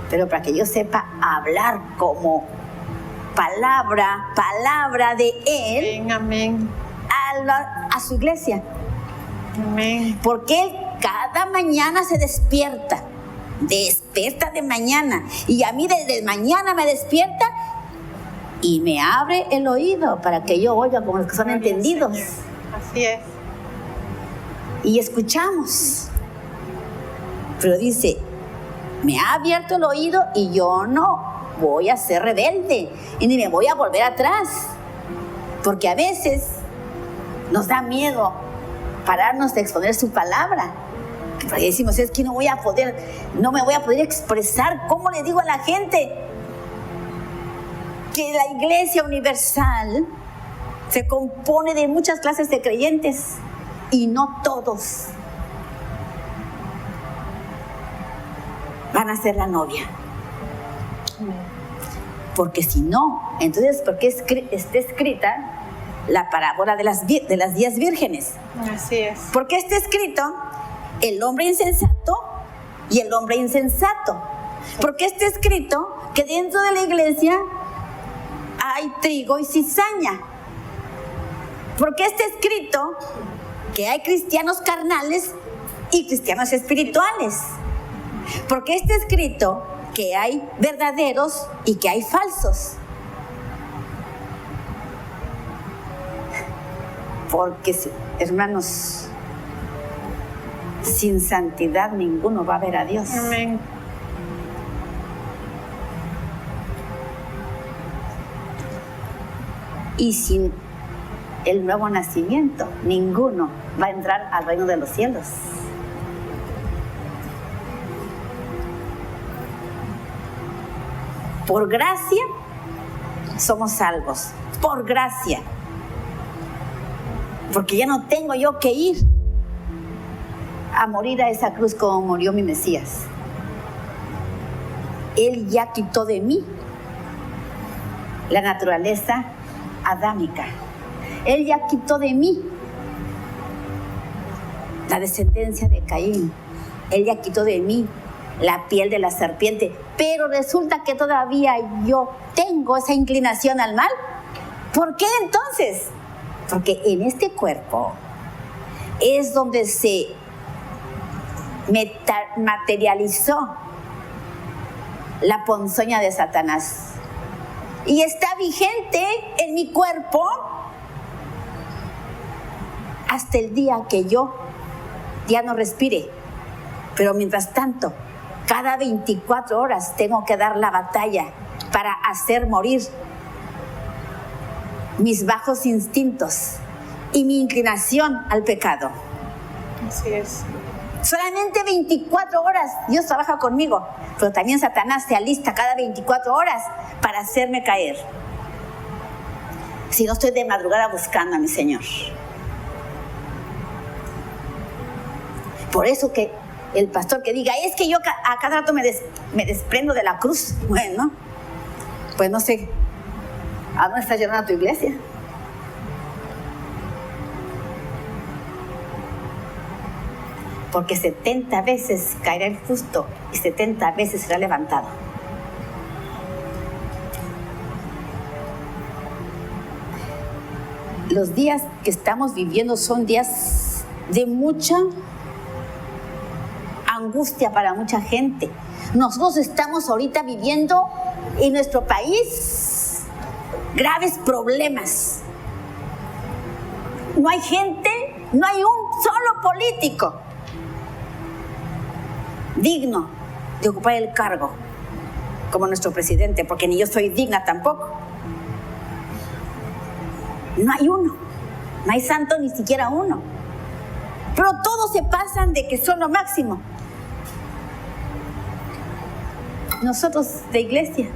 pero para que yo sepa hablar como palabra de Él, Amén. a su iglesia. Amén. Porque Él cada mañana se despierta de mañana, y a mí desde mañana me despierta y me abre el oído para que yo oiga como los que son entendidos. Señor. Así es. Y escuchamos. Pero dice, me ha abierto el oído y yo no voy a ser rebelde y ni me voy a volver atrás, porque a veces nos da miedo pararnos de exponer su palabra, porque decimos, es que no me voy a poder expresar. ¿Cómo le digo a la gente que la Iglesia Universal se compone de muchas clases de creyentes y no todos van a ser la novia. Porque si no, entonces, ¿por qué está escrita la parábola de las 10 vírgenes? Así es. Porque está escrito el hombre insensato y el hombre insensato. Porque está escrito que dentro de la iglesia hay trigo y cizaña. Porque está escrito que hay cristianos carnales y cristianos espirituales. Porque está escrito que hay verdaderos y que hay falsos. Porque, hermanos, sin santidad ninguno va a ver a Dios. Amén. Y sin el nuevo nacimiento, ninguno va a entrar al reino de los cielos. Por gracia somos salvos, por gracia. Porque ya no tengo yo que ir a morir a esa cruz como murió mi Mesías. Él ya quitó de mí la naturaleza adámica. Él ya quitó de mí la descendencia de Caín. Él ya quitó de mí la piel de la serpiente. Pero resulta que todavía yo tengo esa inclinación al mal. ¿Por qué entonces? Porque en este cuerpo es donde se materializó la ponzoña de Satanás. Y está vigente en mi cuerpo hasta el día que yo ya no respire. Pero mientras tanto, cada 24 horas tengo que dar la batalla para hacer morir mis bajos instintos y mi inclinación al pecado. Así es. Solamente 24 horas Dios trabaja conmigo, pero también Satanás se alista cada 24 horas para hacerme caer. Si no estoy de madrugada buscando a mi Señor. Por eso que el pastor que diga, es que yo a cada rato me desprendo de la cruz. Bueno, pues no sé, ¿a dónde estás llevando a tu iglesia? Porque 70 veces caerá el justo y 70 veces será levantado. Los días que estamos viviendo son días de mucha angustia para mucha gente. Nosotros estamos ahorita viviendo en nuestro país graves problemas. No hay gente, no hay un solo político digno de ocupar el cargo como nuestro presidente, porque ni yo soy digna tampoco. No hay uno, no hay santo ni siquiera uno. Pero todos se pasan de que son lo máximo. Nosotros de iglesia,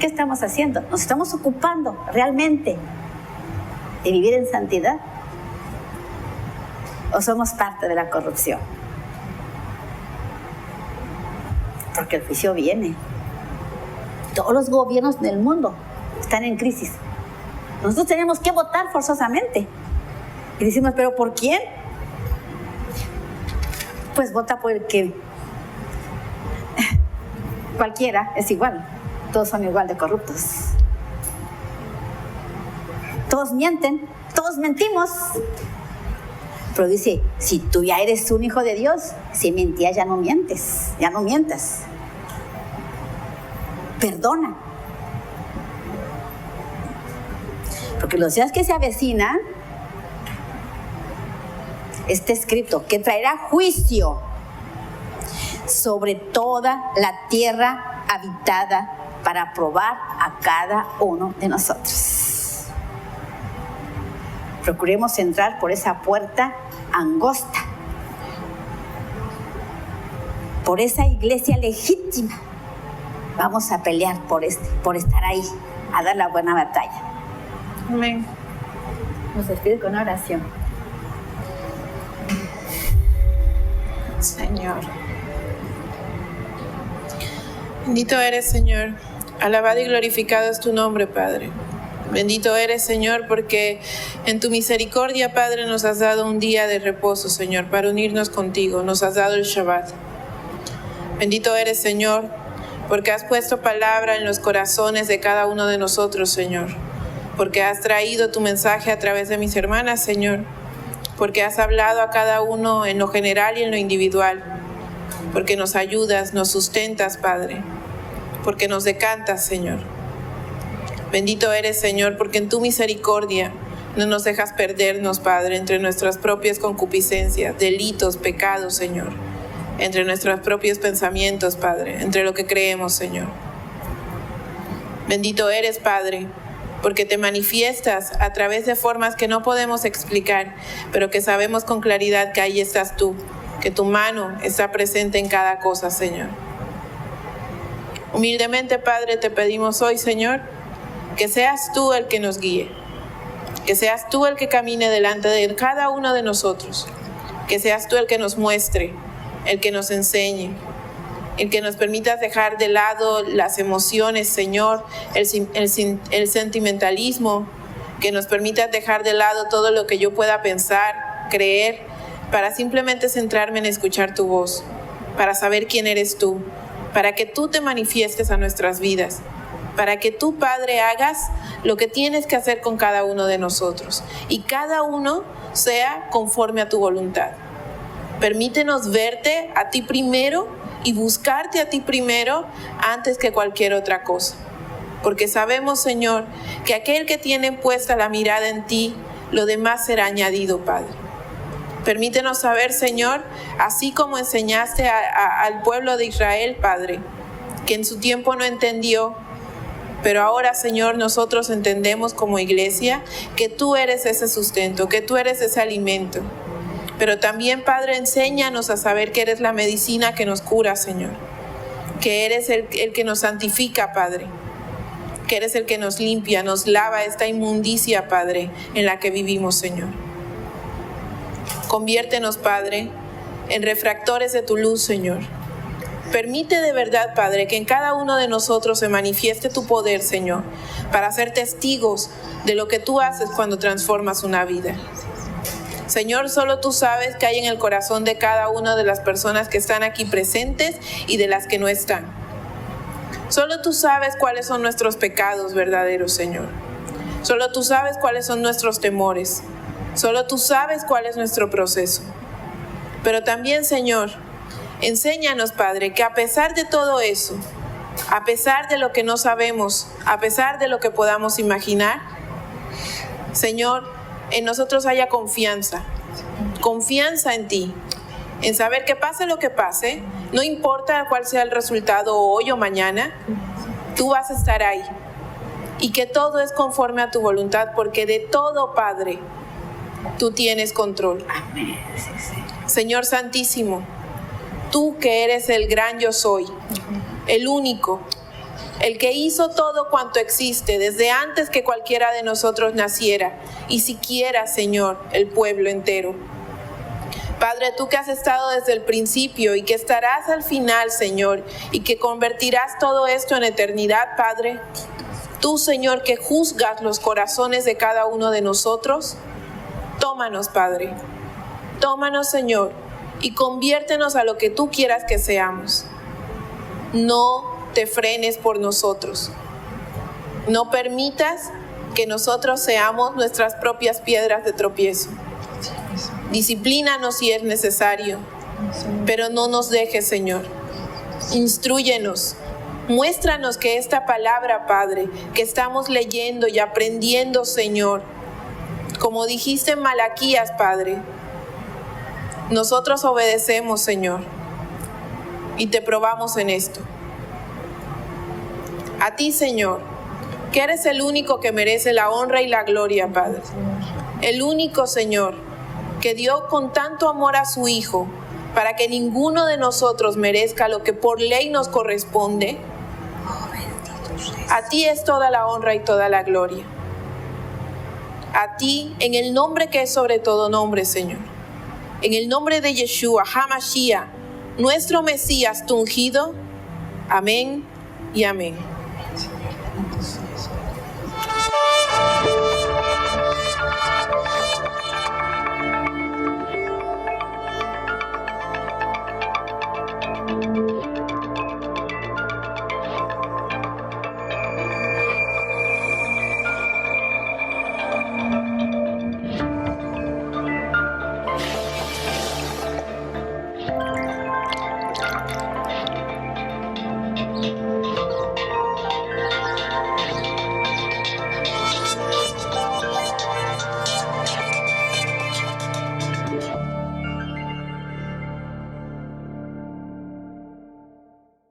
¿qué estamos haciendo? ¿Nos estamos ocupando realmente de vivir en santidad? ¿O somos parte de la corrupción? Porque el juicio viene. Todos los gobiernos del mundo están en crisis. Nosotros tenemos que votar forzosamente. Y decimos, ¿pero por quién? Pues vota por el que cualquiera es igual. Todos son igual de corruptos. Todos mienten, todos mentimos. Pero dice, si tú ya eres un hijo de Dios, si mentías ya no mientes, ya no mientas. Perdona. Porque los días que se avecinan, está escrito que traerá juicio sobre toda la tierra habitada para probar a cada uno de nosotros. Procuremos entrar por esa puerta angosta, por esa iglesia legítima. Vamos a pelear por estar ahí, a dar la buena batalla. Amén. Nos despide con una oración. Señor. Bendito eres, Señor. Alabado y glorificado es tu nombre, Padre. Bendito eres, Señor, porque en tu misericordia, Padre, nos has dado un día de reposo, Señor, para unirnos contigo. Nos has dado el Shabbat. Bendito eres, Señor, porque has puesto palabra en los corazones de cada uno de nosotros, Señor. Porque has traído tu mensaje a través de mis hermanas, Señor. Porque has hablado a cada uno en lo general y en lo individual. Porque nos ayudas, nos sustentas, Padre. Porque nos decantas, Señor. Bendito eres, Señor, porque en tu misericordia no nos dejas perdernos, Padre, entre nuestras propias concupiscencias, delitos, pecados, Señor. Entre nuestros propios pensamientos, Padre, entre lo que creemos, Señor. Bendito eres, Padre, porque te manifiestas a través de formas que no podemos explicar, pero que sabemos con claridad que ahí estás tú, que tu mano está presente en cada cosa, Señor. Humildemente, Padre, te pedimos hoy, Señor, que seas tú el que nos guíe, que seas tú el que camine delante de cada uno de nosotros, que seas tú el que nos muestre, el que nos enseñe, el que nos permita dejar de lado las emociones, Señor, el sentimentalismo, que nos permita dejar de lado todo lo que yo pueda pensar, creer, para simplemente centrarme en escuchar tu voz, para saber quién eres tú, para que tú te manifiestes a nuestras vidas, para que tú, Padre, hagas lo que tienes que hacer con cada uno de nosotros y cada uno sea conforme a tu voluntad. Permítenos verte a ti primero y buscarte a ti primero antes que cualquier otra cosa. Porque sabemos, Señor, que aquel que tiene puesta la mirada en ti, lo demás será añadido, Padre. Permítenos saber, Señor, así como enseñaste al pueblo de Israel, Padre, que en su tiempo no entendió, pero ahora, Señor, nosotros entendemos como iglesia que tú eres ese sustento, que tú eres ese alimento. Pero también, Padre, enséñanos a saber que eres la medicina que nos cura, Señor. Que eres el que nos santifica, Padre. Que eres el que nos limpia, nos lava esta inmundicia, Padre, en la que vivimos, Señor. Conviértenos, Padre, en refractores de tu luz, Señor. Permite de verdad, Padre, que en cada uno de nosotros se manifieste tu poder, Señor, para ser testigos de lo que tú haces cuando transformas una vida. Señor, solo tú sabes qué hay en el corazón de cada una de las personas que están aquí presentes y de las que no están. Solo tú sabes cuáles son nuestros pecados verdaderos, Señor. Solo tú sabes cuáles son nuestros temores. Solo tú sabes cuál es nuestro proceso. Pero también, Señor, enséñanos, Padre, que a pesar de todo eso, a pesar de lo que no sabemos, a pesar de lo que podamos imaginar, Señor, en nosotros haya confianza en ti, en saber que pase lo que pase, no importa cuál sea el resultado hoy o mañana, tú vas a estar ahí y que todo es conforme a tu voluntad, porque de todo, Padre, tú tienes control. Amén. Señor Santísimo, tú que eres el gran yo soy, el único, el que hizo todo cuanto existe desde antes que cualquiera de nosotros naciera y siquiera, Señor, el pueblo entero. Padre, tú que has estado desde el principio y que estarás al final, Señor, y que convertirás todo esto en eternidad, Padre. Tú, Señor, que juzgas los corazones de cada uno de nosotros, tómanos, Padre. Tómanos, Señor, y conviértenos a lo que tú quieras que seamos. No te frenes por nosotros. No permitas que nosotros seamos nuestras propias piedras de tropiezo. Disciplínanos si es necesario, pero no nos dejes, Señor. Instrúyenos. Muéstranos que esta palabra, Padre, que estamos leyendo y aprendiendo, Señor, como dijiste en Malaquías, Padre, nosotros obedecemos, Señor, y te probamos en esto. A ti, Señor, que eres el único que merece la honra y la gloria, Padre. El único, Señor, que dio con tanto amor a su Hijo para que ninguno de nosotros merezca lo que por ley nos corresponde. A ti es toda la honra y toda la gloria. A ti, en el nombre que es sobre todo nombre, Señor. En el nombre de Yeshua, HaMashiach, nuestro Mesías, tu ungido. Amén y amén.